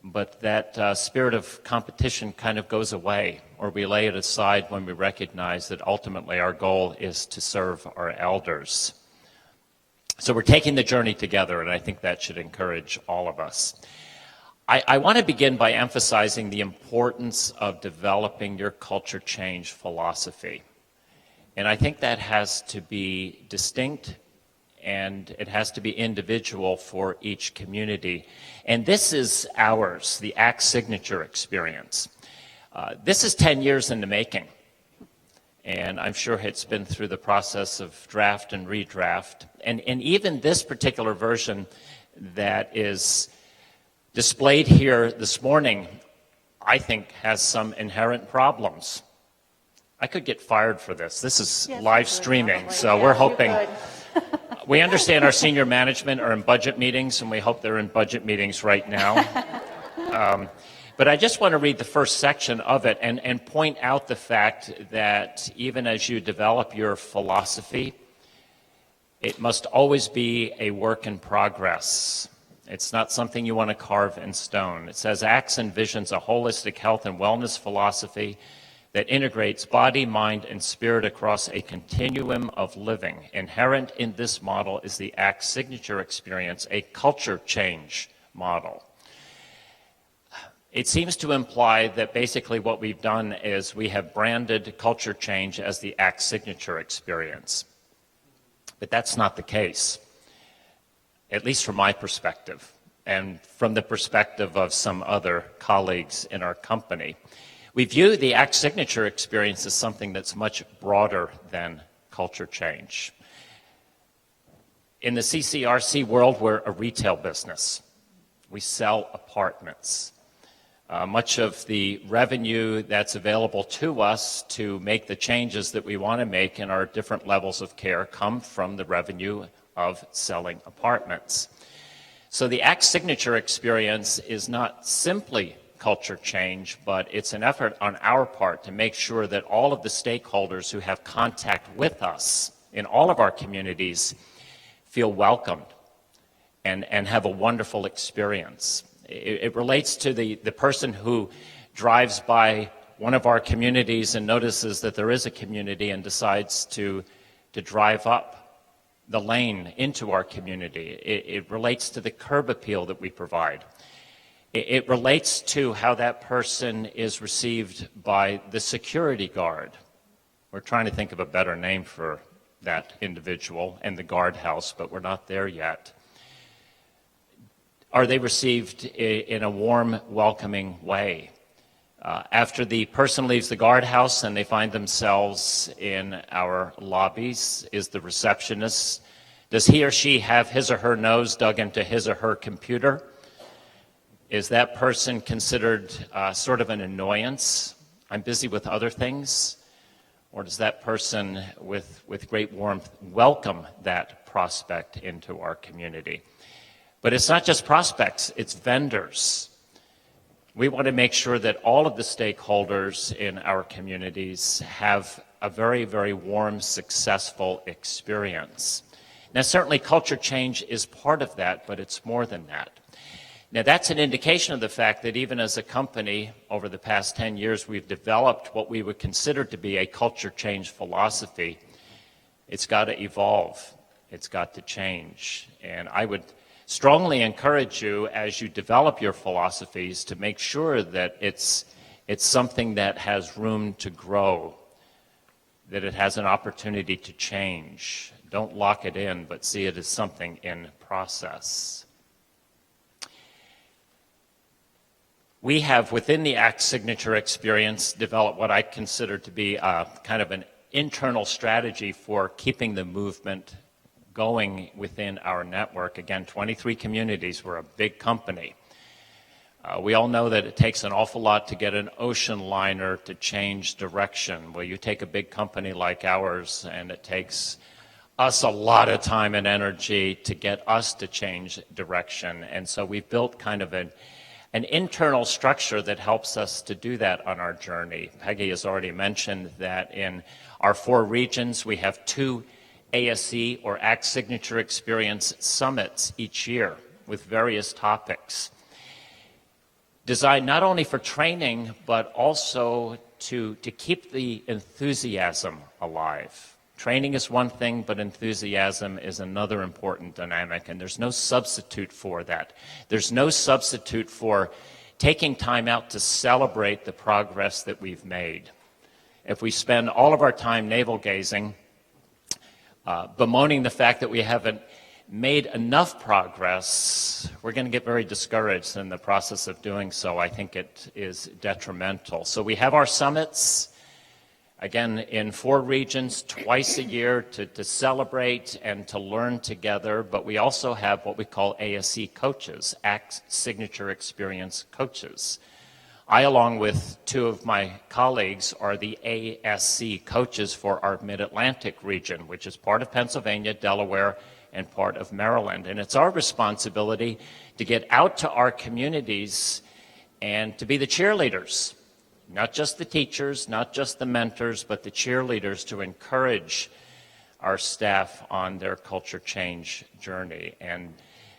but that spirit of competition kind of goes away, or we lay it aside when we recognize that ultimately our goal is to serve our elders. So we're taking the journey together, and I think that should encourage all of us. I want to begin by emphasizing the importance of developing your culture change philosophy. And I think that has to be distinct and it has to be individual for each community. And this is ours, the ACT signature experience. This is 10 years in the making. And I'm sure it's been through the process of draft and redraft. And even this particular version that is displayed here this morning, I think, has some inherent problems. I could get fired for this. This is live streaming, so we're hoping. We understand our senior management are in budget meetings, and we hope they're in budget meetings right now. But I just want to read the first section of it and point out the fact that even as you develop your philosophy, it must always be a work in progress. It's not something you want to carve in stone. It says, ACTS envisions a holistic health and wellness philosophy that integrates body, mind, and spirit across a continuum of living. Inherent in this model is the ACTS signature experience, a culture change model. It seems to imply that basically what we've done is we have branded culture change as the ACTS signature experience. But that's not the case, at least from my perspective, and from the perspective of some other colleagues in our company. We view the ACT signature experience as something that's much broader than culture change. In the CCRC world, we're a retail business. We sell apartments. Much of the revenue that's available to us to make the changes that we want to make in our different levels of care come from the revenue of selling apartments. So the ACT signature experience is not simply culture change, but it's an effort on our part to make sure that all of the stakeholders who have contact with us in all of our communities feel welcomed and have a wonderful experience. It relates to the person who drives by one of our communities and notices that there is a community and decides to drive up the Lain into our community. It relates to the curb appeal that we provide. It relates to how that person is received by the security guard. We're trying to think of a better name for that individual and the guardhouse, but we're not there yet. Are they received in a warm, welcoming way? After the person leaves the guardhouse and they find themselves in our lobbies, is the receptionist, does he or she have his or her nose dug into his or her computer? Is that person considered sort of an annoyance? I'm busy with other things? Or does that person with great warmth welcome that prospect into our community? But it's not just prospects, it's vendors. We want to make sure that all of the stakeholders in our communities have a very, very warm, successful experience. Now, certainly culture change is part of that, but it's more than that. Now, that's an indication of the fact that even as a company, over the past 10 years, we've developed what we would consider to be a culture change philosophy. It's got to evolve. It's got to change. And I would strongly encourage you, as you develop your philosophies, to make sure that it's something that has room to grow, that it has an opportunity to change. Don't lock it in, but see it as something in process. We have, within the ACT signature experience, developed what I consider to be kind of an internal strategy for keeping the movement going within our network. Again, 23 communities. We're a big company. We all know that it takes an awful lot to get an ocean liner to change direction. Well, you take a big company like ours, and it takes us a lot of time and energy to get us to change direction. And so we've built kind of an internal structure that helps us to do that on our journey. Peggy has already mentioned that in our 4 regions, we have 2 ASE or ACT Signature Experience Summits each year with various topics, designed not only for training, but also to keep the enthusiasm alive. Training is one thing, but enthusiasm is another important dynamic, and there's no substitute for that. There's no substitute for taking time out to celebrate the progress that we've made. If we spend all of our time navel-gazing, bemoaning the fact that we haven't made enough progress, we're going to get very discouraged in the process of doing so. I think it is detrimental. So we have our summits, again, in 4 regions, twice a year to celebrate and to learn together, but we also have what we call ASE coaches, ACT Signature Experience coaches. I, along with 2 of my colleagues, are the ASC coaches for our Mid-Atlantic region, which is part of Pennsylvania, Delaware, and part of Maryland. And it's our responsibility to get out to our communities and to be the cheerleaders, not just the teachers, not just the mentors, but the cheerleaders to encourage our staff on their culture change journey. And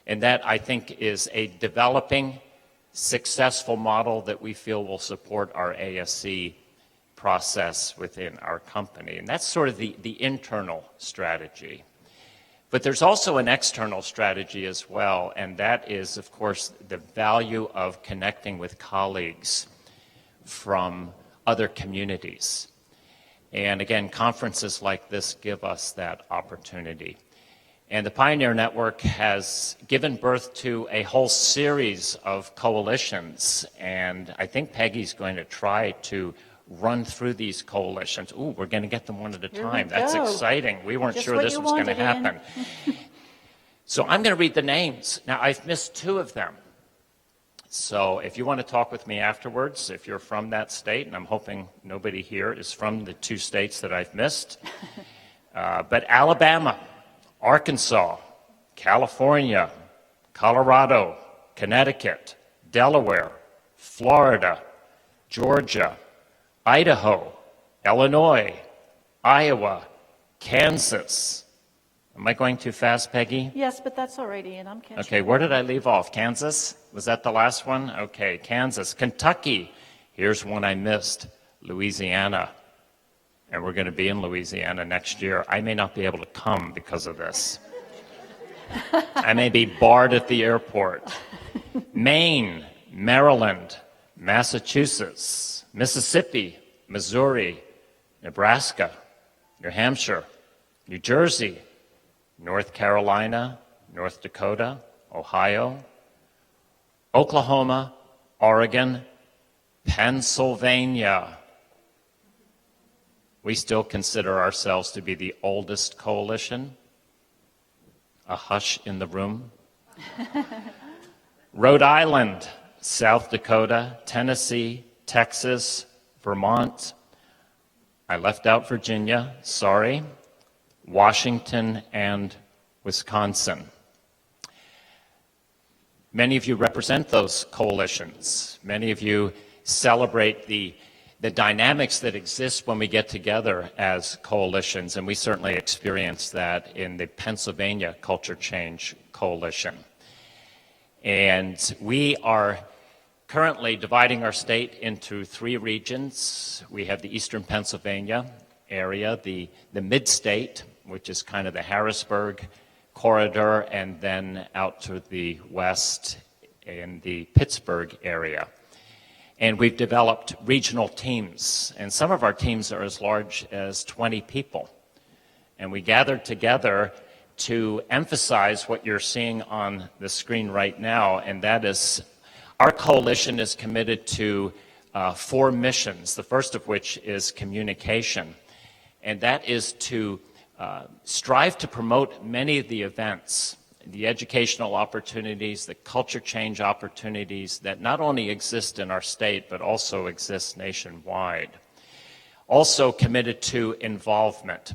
that, I think, is a developing, successful model that we feel will support our ASC process within our company. And that's sort of the internal strategy. But there's also an external strategy as well, and that is, of course, the value of connecting with colleagues from other communities. And again, conferences like this give us that opportunity. And the Pioneer Network has given birth to a whole series of coalitions, and I think Peggy's going to try to run through these coalitions. Ooh, we're going to get them one at a time. That's exciting. We weren't sure this was going to happen. So I'm going to read the names. Now, I've missed 2 of them. So if you want to talk with me afterwards, if you're from that state, and I'm hoping nobody here is from the 2 states that I've missed, but Alabama, Arkansas, California, Colorado, Connecticut, Delaware, Florida, Georgia, Idaho, Illinois, Iowa, Kansas. Am I going too fast, Peggy? Yes, but that's all right, Ian. I'm catching Okay, where did I leave off? Kansas? Was that the last one? Okay, Kansas. Kentucky. Here's one I missed. Louisiana. And we're going to be in Louisiana next year. I may not be able to come because of this. I may be barred at the airport. Maine, Maryland, Massachusetts, Mississippi, Missouri, Nebraska, New Hampshire, New Jersey, North Carolina, North Dakota, Ohio, Oklahoma, Oregon, Pennsylvania. We still consider ourselves to be the oldest coalition. A hush in the room. Rhode Island, South Dakota, Tennessee, Texas, Vermont. I left out Virginia, sorry. Washington and Wisconsin. Many of you represent those coalitions. Many of you celebrate the dynamics that exist when we get together as coalitions, and we certainly experience that in the Pennsylvania Culture Change Coalition. And we are currently dividing our state into 3 regions. We have the eastern Pennsylvania area, the mid-state, which is kind of the Harrisburg corridor, and then out to the west in the Pittsburgh area. And we've developed regional teams, and some of our teams are as large as 20 people. And we gathered together to emphasize what you're seeing on the screen right now, and that is our coalition is committed to 4 missions, the first of which is communication. And that is to strive to promote many of the events, the educational opportunities, the culture change opportunities that not only exist in our state, but also exist nationwide. Also committed to involvement,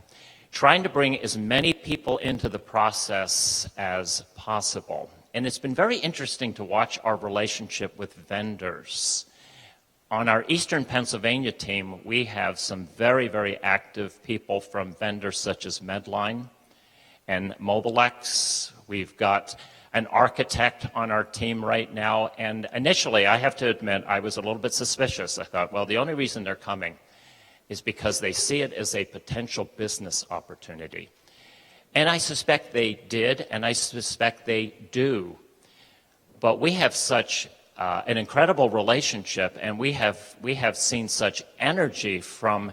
trying to bring as many people into the process as possible. And it's been very interesting to watch our relationship with vendors. On our Eastern Pennsylvania team, we have some very, very active people from vendors such as Medline and Mobilex. We've got an architect on our team right now, and initially, I have to admit, I was a little bit suspicious. I thought, well, the only reason they're coming is because they see it as a potential business opportunity. And I suspect they did, and I suspect they do. But we have such an incredible relationship, and we have seen such energy from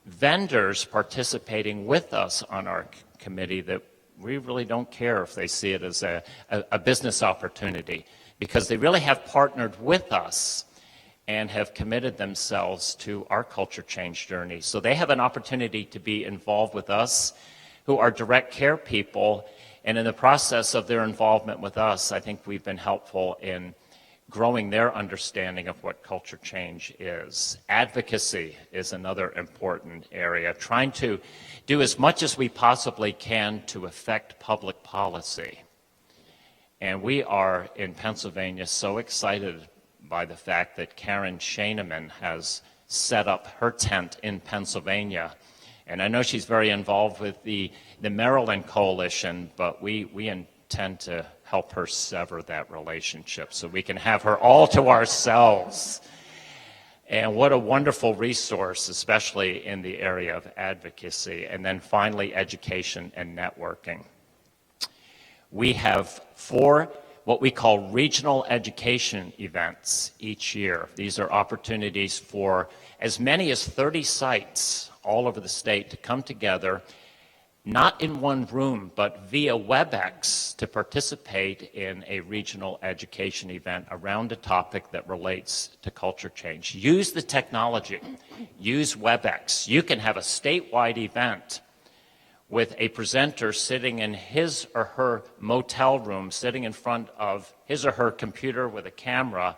vendors participating with us on our committee that we really don't care if they see it as a business opportunity, because they really have partnered with us and have committed themselves to our culture change journey. So they have an opportunity to be involved with us, who are direct care people, and in the process of their involvement with us, I think we've been helpful in growing their understanding of what culture change is. Advocacy is another important area, trying to do as much as we possibly can to affect public policy. And we are, in Pennsylvania, so excited by the fact that Karen Schaineman has set up her tent in Pennsylvania. And I know she's very involved with the Maryland Coalition, but we intend to help her sever that relationship so we can have her all to ourselves. And what a wonderful resource, especially in the area of advocacy. And then finally, education and networking. We have 4 what we call regional education events each year. These are opportunities for as many as 30 sites all over the state to come together, not in one room, but via WebEx, to participate in a regional education event around a topic that relates to culture change. Use the technology. Use WebEx. You can have a statewide event with a presenter sitting in his or her motel room, sitting in front of his or her computer with a camera,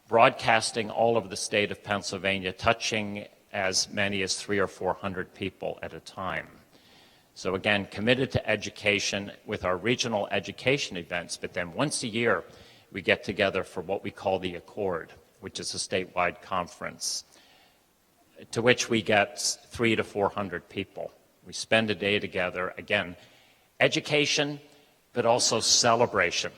broadcasting all over the state of Pennsylvania, touching as many as 300 or 400 people at a time. So again, committed to education with our regional education events, but then once a year, we get together for what we call the Accord, which is a statewide conference, to which we get 300 to 400 people. We spend a day together, again, education, but also celebration,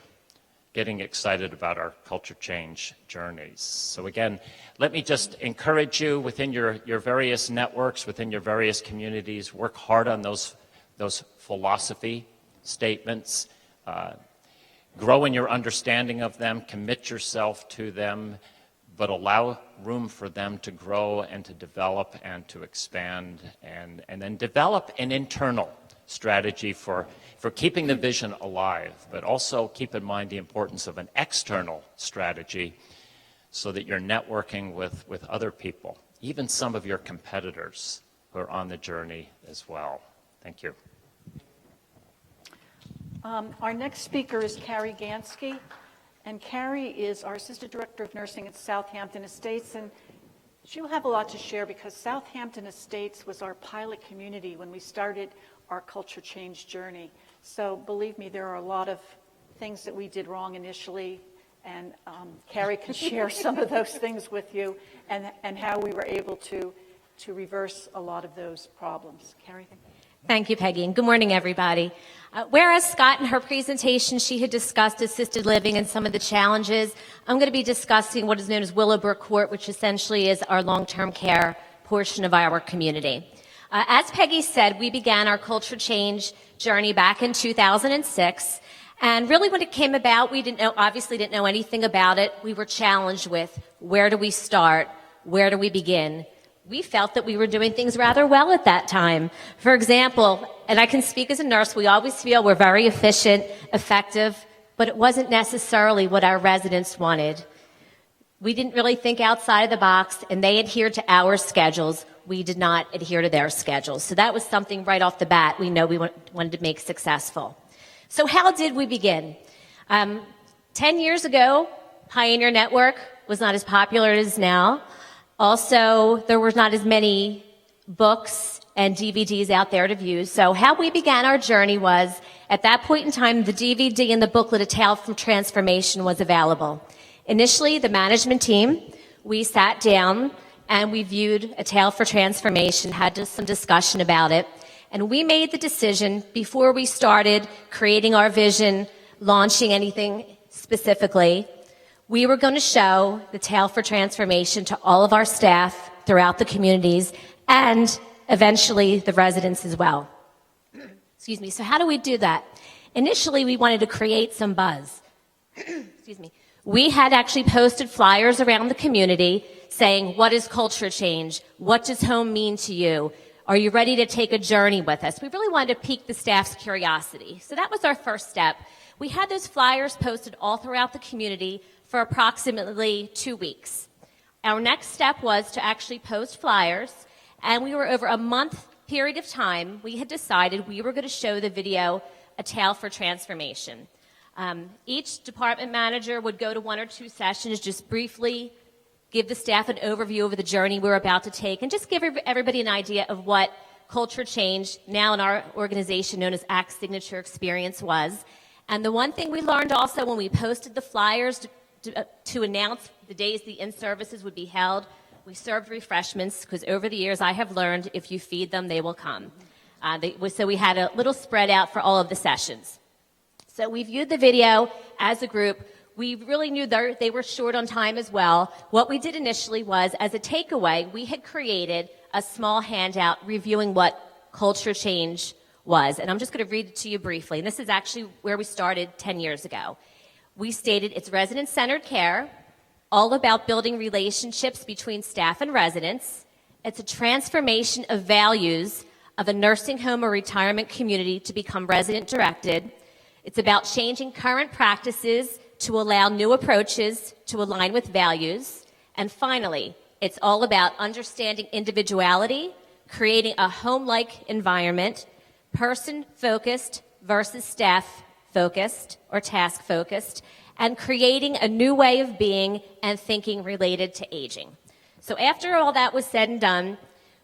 getting excited about our culture change journeys. So again, let me just encourage you within your various networks, within your various communities, work hard on those philosophy statements, grow in your understanding of them, commit yourself to them, but allow room for them to grow and to develop and to expand, and then develop an internal strategy for keeping the vision alive, but also keep in mind the importance of an external strategy so that you're networking with other people, even some of your competitors who are on the journey as well. Thank you. Our next speaker is Kari Gansky, and Kari is our Assistant Director of Nursing at Southampton Estates, and she'll have a lot to share because Southampton Estates was our pilot community when we started our culture change journey. So believe me, there are a lot of things that we did wrong initially, and Kari can share some of those things with you and how we were able to reverse a lot of those problems. Kari? Thank you, Peggy, and good morning, everybody. Whereas Scott, in her presentation, she had discussed assisted living and some of the challenges, I'm going to be discussing what is known as Willowbrook Court, which essentially is our long-term care portion of our community. As Peggy said, we began our culture change journey back in 2006, and really when it came about, we obviously didn't know anything about it. We were challenged with, where do we start? Where do we begin? We felt that we were doing things rather well at that time. For example, and I can speak as a nurse, we always feel we're very efficient, effective, but it wasn't necessarily what our residents wanted. We didn't really think outside of the box, and they adhered to our schedules. We did not adhere to their schedules. So that was something right off the bat we know we wanted to make successful. So how did we begin? 10 years ago, Pioneer Network was not as popular as it is now. Also, there were not as many books and DVDs out there to view. So how we began our journey was, at that point in time, the DVD and the booklet, A Tale from Transformation, was available. Initially, the management team, we sat down and we viewed A Tale for Transformation, had some discussion about it, and we made the decision before we started creating our vision, launching anything specifically, we were going to show the Tale for Transformation to all of our staff throughout the communities and eventually the residents as well. Excuse me. So how do we do that? Initially, we wanted to create some buzz. Excuse me. We had actually posted flyers around the community saying, what is culture change? What does home mean to you? Are you ready to take a journey with us? We really wanted to pique the staff's curiosity. So that was our first step. We had those flyers posted all throughout the community for approximately 2 weeks. Our next step was to actually post flyers, and we were over a month period of time, we had decided we were going to show the video, A Tale for Transformation. Each department manager would go to 1 or 2 sessions, just briefly give the staff an overview of the journey we were about to take, and just give everybody an idea of what culture change, now in our organization known as ACT Signature Experience, was. And the one thing we learned also when we posted the flyers to announce the days the in-services would be held, we served refreshments, because over the years I have learned if you feed them, they will come. So we had a little spread out for all of the sessions. So we viewed the video as a group. We really knew they were short on time as well. What we did initially was, as a takeaway, we had created a small handout reviewing what culture change was. And I'm just going to read it to you briefly. And this is actually where we started 10 years ago. We stated it's resident-centered care, all about building relationships between staff and residents. It's a transformation of values of a nursing home or retirement community to become resident-directed. It's about changing current practices to allow new approaches to align with values. And finally, it's all about understanding individuality, creating a home-like environment, person-focused versus staff-focused or task-focused, and creating a new way of being and thinking related to aging. So after all that was said and done,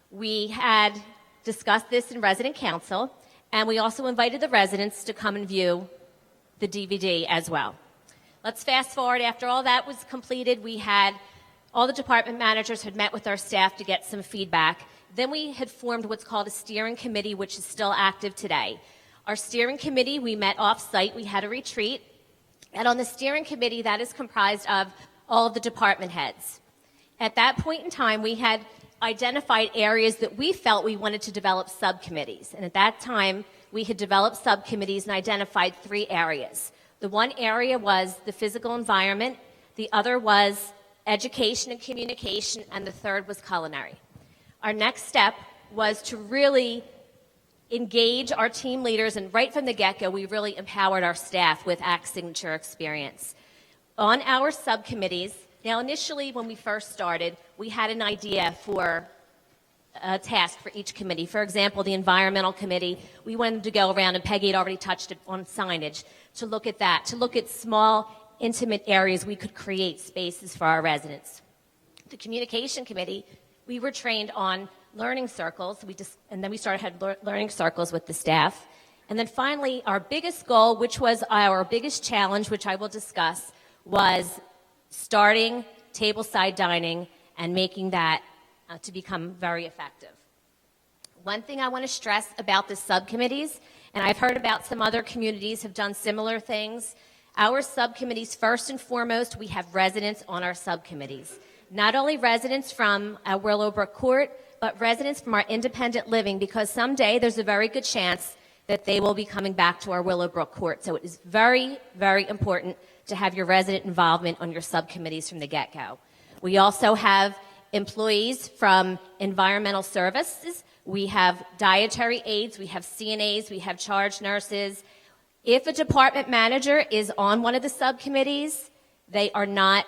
we had discussed this in resident council, and we also invited the residents to come and view the DVD as well. Let's fast forward. After all that was completed, we had All the department managers had met with our staff to get some feedback. Then we had formed what's called a steering committee, which is still active today. Our steering committee, we met off-site. We had a retreat. And on the steering committee, that is comprised of all of the department heads. At that point in time, we had identified areas that we felt we wanted to develop subcommittees. And at that time, we had developed subcommittees and identified 3 areas. The one area was the physical environment, the other was education and communication, and the third was culinary. Our next step was to really engage our team leaders, and right from the get-go, we really empowered our staff with ACT Signature experience. On our subcommittees, now initially when we first started, we had an idea for a task for each committee. For example, the environmental committee, we wanted to go around, and Peggy had already touched on signage, to look at that, to look at small, intimate areas we could create spaces for our residents. The communication committee, we were trained on learning circles, and then we had learning circles with the staff. And then finally, our biggest goal, which was our biggest challenge, which I will discuss, was starting tableside dining and making that to become very effective. One thing I want to stress about the subcommittees, and I've heard about some other communities have done similar things, our subcommittees, first and foremost, we have residents on our subcommittees. Not only residents from Willowbrook Court, but residents from our independent living, because someday there's a very good chance that they will be coming back to our Willowbrook Court. So it is very, very important to have your resident involvement on your subcommittees from the get-go. We also have employees from environmental services. We have dietary aides. We have CNAs. We have charge nurses. If a department manager is on one of the subcommittees, they are not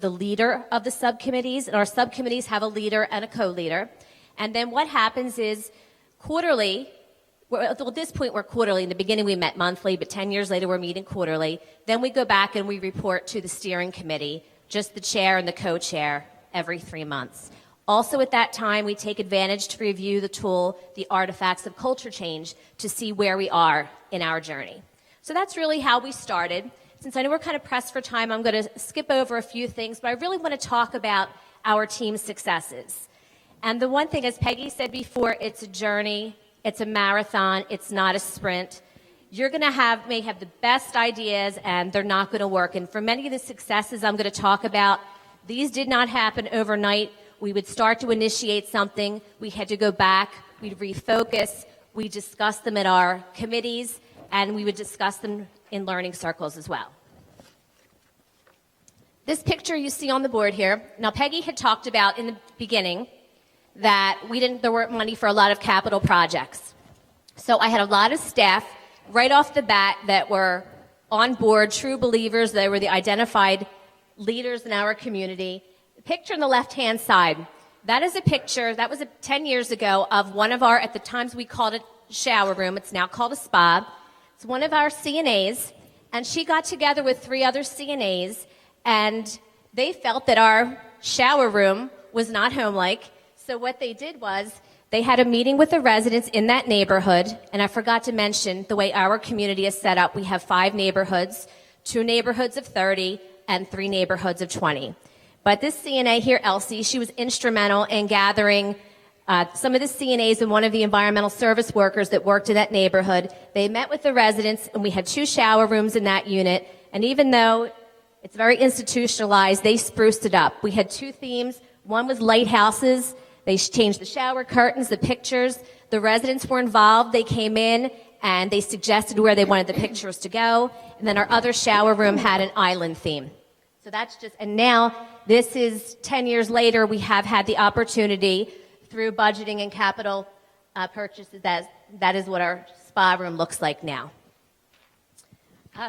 the leader of the subcommittees, and our subcommittees have a leader and a co-leader. And then what happens is quarterly, at this point we're quarterly. In the beginning we met monthly, but 10 years later we're meeting quarterly. Then we go back and we report to the steering committee, just the chair and the co-chair, every 3 months. Also at that time, we take advantage to review the tool, the artifacts of culture change, to see where we are in our journey. So that's really how we started. Since I know we're kind of pressed for time, I'm going to skip over a few things, but I really want to talk about our team's successes. And the one thing, as Peggy said before, it's a journey, it's a marathon, it's not a sprint. You're going to may have the best ideas, and they're not going to work. And for many of the successes I'm going to talk about, these did not happen overnight. We would start to initiate something, we had to go back, we'd refocus, we discussed them at our committees, and we would discuss them in learning circles as well. This picture you see on the board here, now Peggy had talked about in the beginning that there weren't money for a lot of capital projects. So I had a lot of staff right off the bat that were on board, true believers. They were the identified leaders in our community. The picture on the left-hand side, that is a picture, that was 10 years ago, of one of our, at the times we called it shower room, it's now called a spa. It's one of our CNAs, and she got together with 3 other CNAs, and they felt that our shower room was not home-like. So what they did was they had a meeting with the residents in that neighborhood, and I forgot to mention the way our community is set up. We have 5 neighborhoods, 2 neighborhoods of 30, and 3 neighborhoods of 20. But this CNA here, Elsie, she was instrumental in gathering some of the CNAs and one of the environmental service workers that worked in that neighborhood. They met with the residents, and we had 2 shower rooms in that unit. And even though it's very institutionalized, they spruced it up. We had 2 themes. One was lighthouses. They changed the shower curtains, the pictures. The residents were involved. They came in, and they suggested where they wanted the pictures to go. And then our other shower room had an island theme. So that's and now this is 10 years later, we have had the opportunity through budgeting and capital purchases, that is what our spa room looks like now.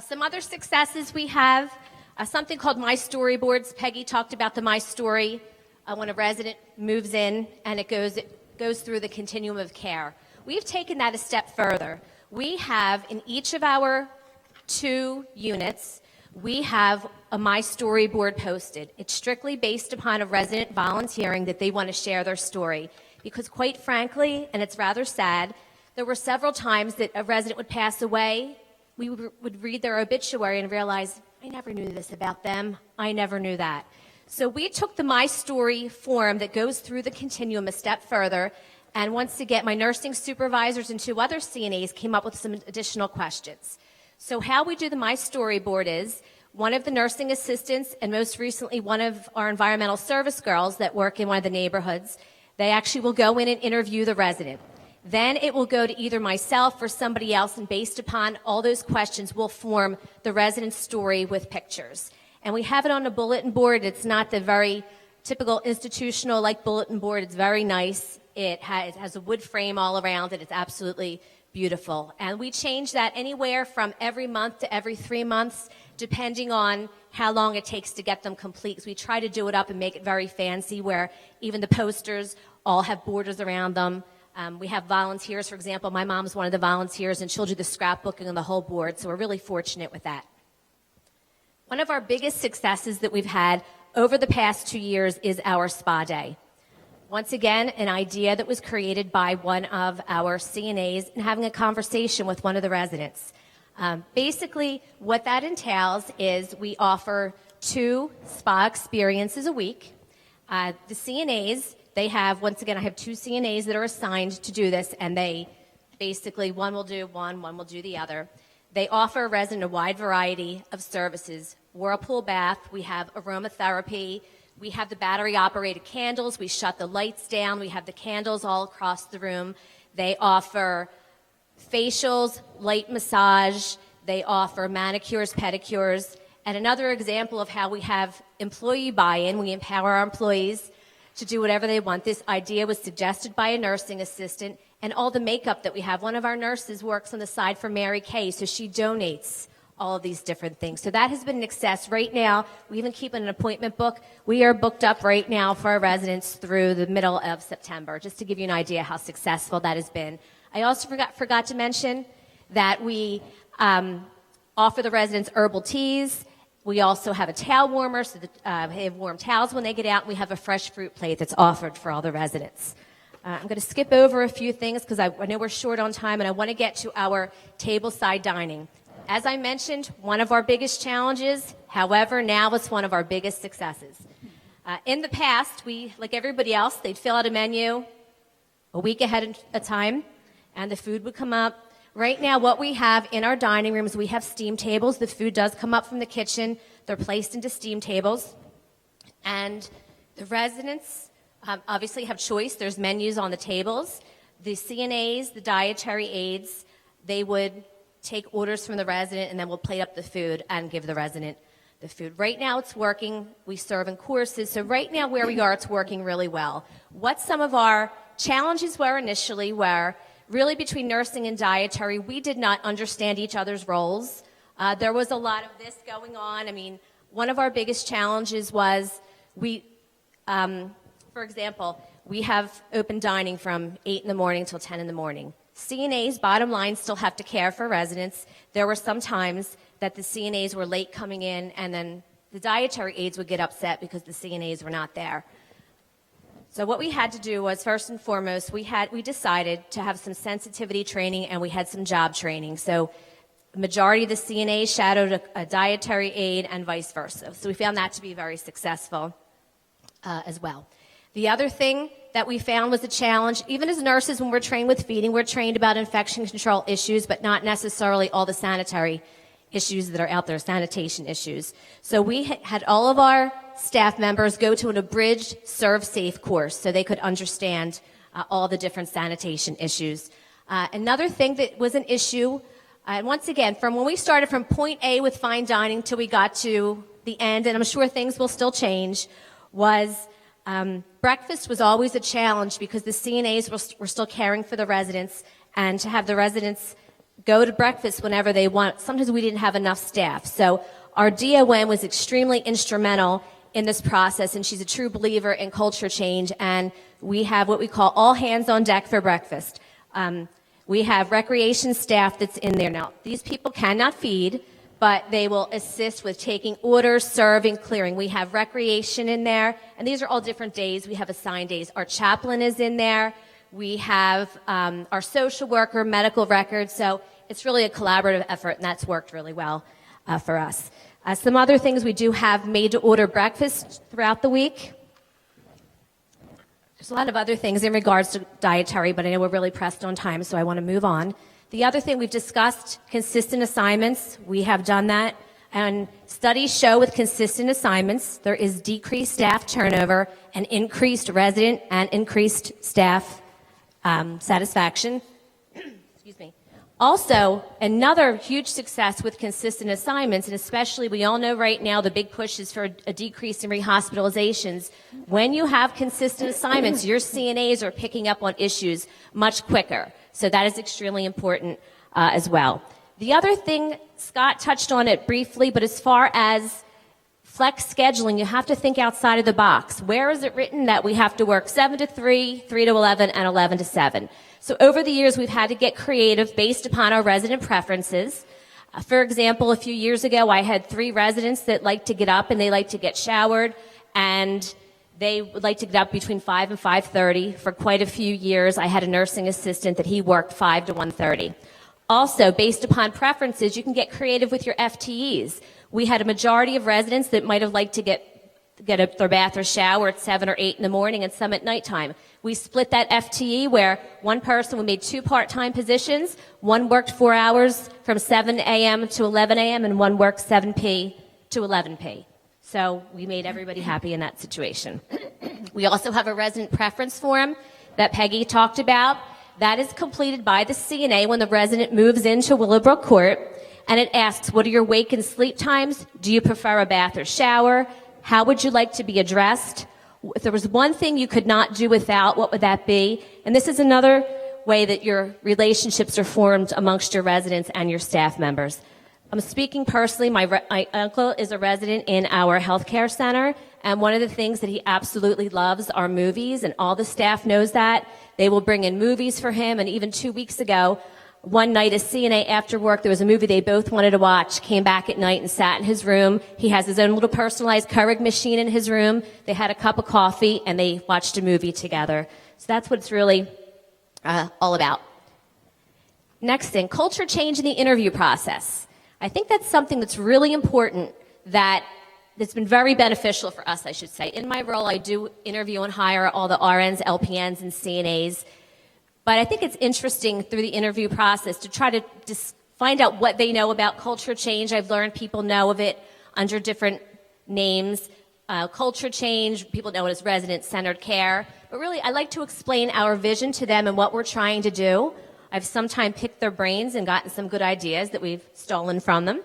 Some other successes we have, something called My Storyboards. Peggy talked about the My Story. When a resident moves in and it goes through the continuum of care. We've taken that a step further. We have, in each of our 2 units, we have a My Storyboard posted. It's strictly based upon a resident volunteering that they want to share their story. Because quite frankly, and it's rather sad, there were several times that a resident would pass away. We would read their obituary and realize, I never knew this about them. I never knew that. So we took the My Story form that goes through the continuum a step further, and once again, my nursing supervisors and 2 other CNAs came up with some additional questions. So how we do the My Story board is, one of the nursing assistants, and most recently one of our environmental service girls that work in one of the neighborhoods, they actually will go in and interview the resident. Then it will go to either myself or somebody else, and based upon all those questions, we'll form the resident's story with pictures. And we have it on a bulletin board. It's not the very typical institutional like bulletin board. It's very nice. It has a wood frame all around it. It's absolutely beautiful. And we change that anywhere from every month to every 3 months, depending on how long it takes to get them complete. So we try to do it up and make it very fancy, where even the posters all have borders around them. We have volunteers, for example. My mom's one of the volunteers, and she'll do the scrapbooking on the whole board, so we're really fortunate with that. One of our biggest successes that we've had over the past 2 years is our spa day. Once again, an idea that was created by one of our CNAs and having a conversation with one of the residents. Basically, what that entails is we offer 2 spa experiences a week. The CNAs, they have, once again, I have 2 CNAs that are assigned to do this, and they basically, one will do one will do the other. They offer a resident a wide variety of services. Whirlpool bath, we have aromatherapy, we have the battery-operated candles, we shut the lights down, we have the candles all across the room. They offer facials, light massage, they offer manicures, pedicures, and another example of how we have employee buy-in. We empower our employees to do whatever they want. This idea was suggested by a nursing assistant, and all the makeup that we have. One of our nurses works on the side for Mary Kay, so she donates all of these different things. So that has been an success. Right now, we even keep an appointment book. We are booked up right now for our residents through the middle of September, just to give you an idea how successful that has been. I also forgot to mention that we offer the residents herbal teas. We also have a towel warmer, so that they have warm towels when they get out. We have a fresh fruit plate that's offered for all the residents. I'm going to skip over a few things because I know we're short on time, and I want to get to our tableside dining. As I mentioned, one of our biggest challenges, however, now it's one of our biggest successes. In the past, we, like everybody else, they'd fill out a menu a week ahead of time, and the food would come up. Right now, what we have in our dining rooms, we have steam tables. The food does come up from the kitchen. They're placed into steam tables. And the residents obviously have choice. There's menus on the tables. The CNAs, the dietary aides, they would take orders from the resident, and then we'll plate up the food and give the resident the food. Right now, it's working. We serve in courses. So right now, where we are, it's working really well. What some of our challenges were initially were really between nursing and dietary, we did not understand each other's roles. There was a lot of this going on. I mean, one of our biggest challenges was for example, we have open dining from 8 in the morning till 10 in the morning. CNAs, bottom line, still have to care for residents. There were some times that the CNAs were late coming in, and then the dietary aides would get upset because the CNAs were not there. So what we had to do was, first and foremost, we decided to have some sensitivity training, and we had some job training. So the majority of the CNAs shadowed a dietary aide and vice versa. So we found that to be very successful as well. The other thing that we found was a challenge. Even as nurses, when we're trained with feeding, we're trained about infection control issues, but not necessarily all the sanitary issues that are out there, sanitation issues. So we had all of our staff members go to an abridged Serve Safe course so they could understand all the different sanitation issues. Another thing that was an issue, and once again, from when we started from point A with fine dining till we got to the end, and I'm sure things will still change, was breakfast was always a challenge because the CNAs were still caring for the residents, and to have the residents go to breakfast whenever they want, sometimes we didn't have enough staff. So our DON was extremely instrumental in this process, and she's a true believer in culture change, and we have what we call all hands on deck for breakfast. We have recreation staff that's in there now. These people cannot feed, but they will assist with taking orders, serving, clearing. We have recreation in there, and these are all different days. We have assigned days. Our chaplain is in there. We have our social worker, medical records. So it's really a collaborative effort, and that's worked really well for us. Some other things, we do have made-to-order breakfast throughout the week. There's a lot of other things in regards to dietary, but I know we're really pressed on time, so I want to move on. The other thing we've discussed, consistent assignments. We have done that. And studies show with consistent assignments, there is decreased staff turnover and increased resident and increased staff satisfaction. Excuse me. Also, another huge success with consistent assignments, and especially we all know right now the big push is for a decrease in rehospitalizations. When you have consistent assignments, your CNAs are picking up on issues much quicker. So that is extremely important as well. The other thing, Scott touched on it briefly, but as far as flex scheduling, you have to think outside of the box. Where is it written that we have to work 7 to 3, 3 to 11, and 11 to 7? So over the years, we've had to get creative based upon our resident preferences. For example, a few years ago, I had 3 residents that like to get up and they like to get showered, and they would like to get up between 5 and 5:30. For quite a few years, I had a nursing assistant that he worked 5 to 1:30. Also, based upon preferences, you can get creative with your FTEs. We had a majority of residents that might have liked to get their bath or shower at 7 or 8 in the morning and some at nighttime. We split that FTE where one person, we made 2 part-time positions. One worked 4 hours from 7 a.m. to 11 a.m. and one worked 7p to 11p. So we made everybody happy in that situation. We also have a resident preference form that Peggy talked about. That is completed by the CNA when the resident moves into Willowbrook Court, and it asks, what are your wake and sleep times? Do you prefer a bath or shower? How would you like to be addressed? If there was one thing you could not do without, what would that be? And this is another way that your relationships are formed amongst your residents and your staff members. I'm speaking personally. My uncle is a resident in our healthcare center, and one of the things that he absolutely loves are movies, and all the staff knows that. They will bring in movies for him, and even 2 weeks ago, one night, a CNA after work, there was a movie they both wanted to watch, came back at night and sat in his room. He has his own little personalized Keurig machine in his room. They had a cup of coffee, and they watched a movie together. So that's what it's really all about. Next thing, culture change in the interview process. I think that's something that's really important that's been very beneficial for us, I should say. In my role, I do interview and hire all the RNs, LPNs, and CNAs. But I think it's interesting through the interview process to try to just find out what they know about culture change. I've learned people know of it under different names. Culture change, people know it as resident-centered care. But really, I like to explain our vision to them and what we're trying to do. I've sometimes picked their brains and gotten some good ideas that we've stolen from them.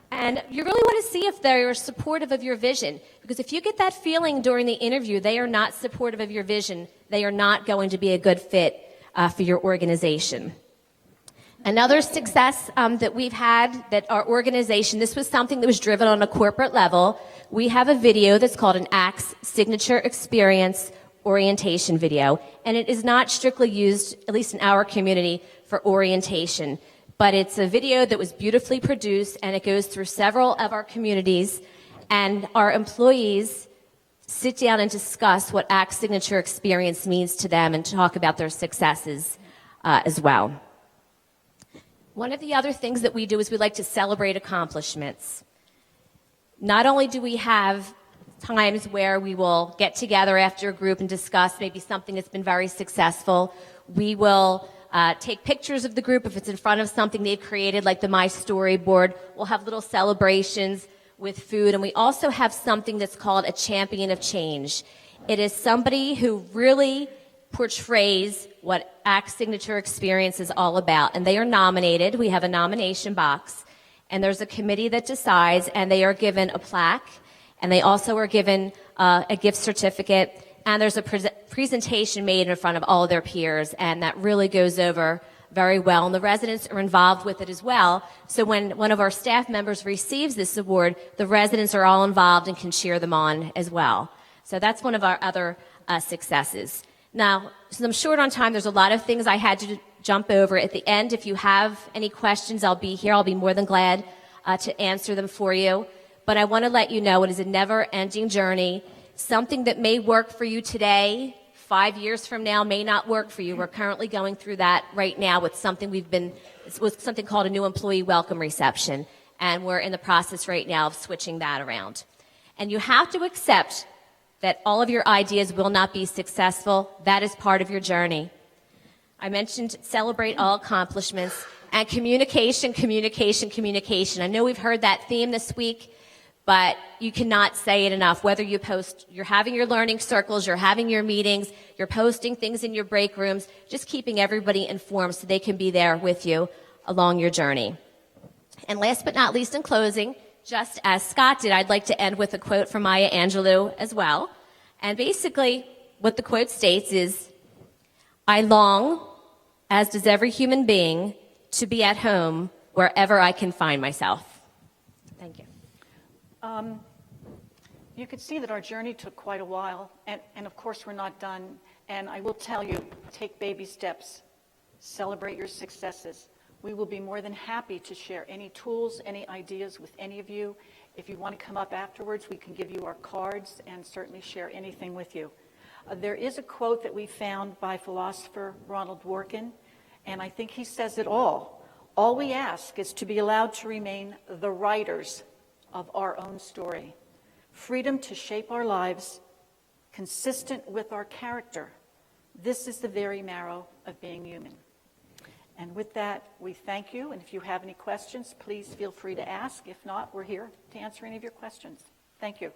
And you really want to see if they're supportive of your vision. Because if you get that feeling during the interview, they are not supportive of your vision, they are not going to be a good fit for your organization. Another success that we've had that our organization, this was something that was driven on a corporate level. We have a video that's called an ACTS Signature Experience Orientation video. And it is not strictly used, at least in our community, for orientation. But it's a video that was beautifully produced, and it goes through several of our communities. And our employees sit down and discuss what ACT Signature Experience means to them and talk about their successes as well. One of the other things that we do is we like to celebrate accomplishments. Not only do we have times where we will get together after a group and discuss maybe something that's been very successful, we will take pictures of the group if it's in front of something they've created, like the My Storyboard. We'll have little celebrations with food, and we also have something that's called a champion of change. It is somebody who really portrays what ACT Signature Experience is all about, and they are nominated. We have a nomination box, and there's a committee that decides, and they are given a plaque, and they also are given a gift certificate, and there's a presentation made in front of all of their peers, and that really goes over very well, and the residents are involved with it as well. So when one of our staff members receives this award, the residents are all involved and can cheer them on as well. So that's one of our other successes. Now, since I'm short on time, there's a lot of things I had to jump over. At the end, if you have any questions, I'll be here. I'll be more than glad to answer them for you. But I want to let you know it is a never-ending journey. Something that may work for you today, 5 years from now, may not work for you. We're currently going through that right now with something with something called a new employee welcome reception. and we're in the process right now of switching that around. And you have to accept that all of your ideas will not be successful. That is part of your journey. I mentioned celebrate all accomplishments and communication, communication, communication. I know we've heard that theme this week, but you cannot say it enough. Whether you post, you're having your learning circles, you're having your meetings, you're posting things in your break rooms, just keeping everybody informed so they can be there with you along your journey. And last but not least, in closing, just as Scott did, I'd like to end with a quote from Maya Angelou as well. And basically, what the quote states is, I long, as does every human being, to be at home wherever I can find myself. Thank you. You could see that our journey took quite a while, and of course we're not done. And I will tell you, take baby steps, celebrate your successes. We will be more than happy to share any tools, any ideas with any of you. If you want to come up afterwards, we can give you our cards and certainly share anything with you. There is a quote that we found by philosopher Ronald Dworkin, and I think he says it all. All we ask is to be allowed to remain the writers of our own story. Freedom to shape our lives, consistent with our character. This is the very marrow of being human. And with that, we thank you. And if you have any questions, please feel free to ask. If not, we're here to answer any of your questions. Thank you.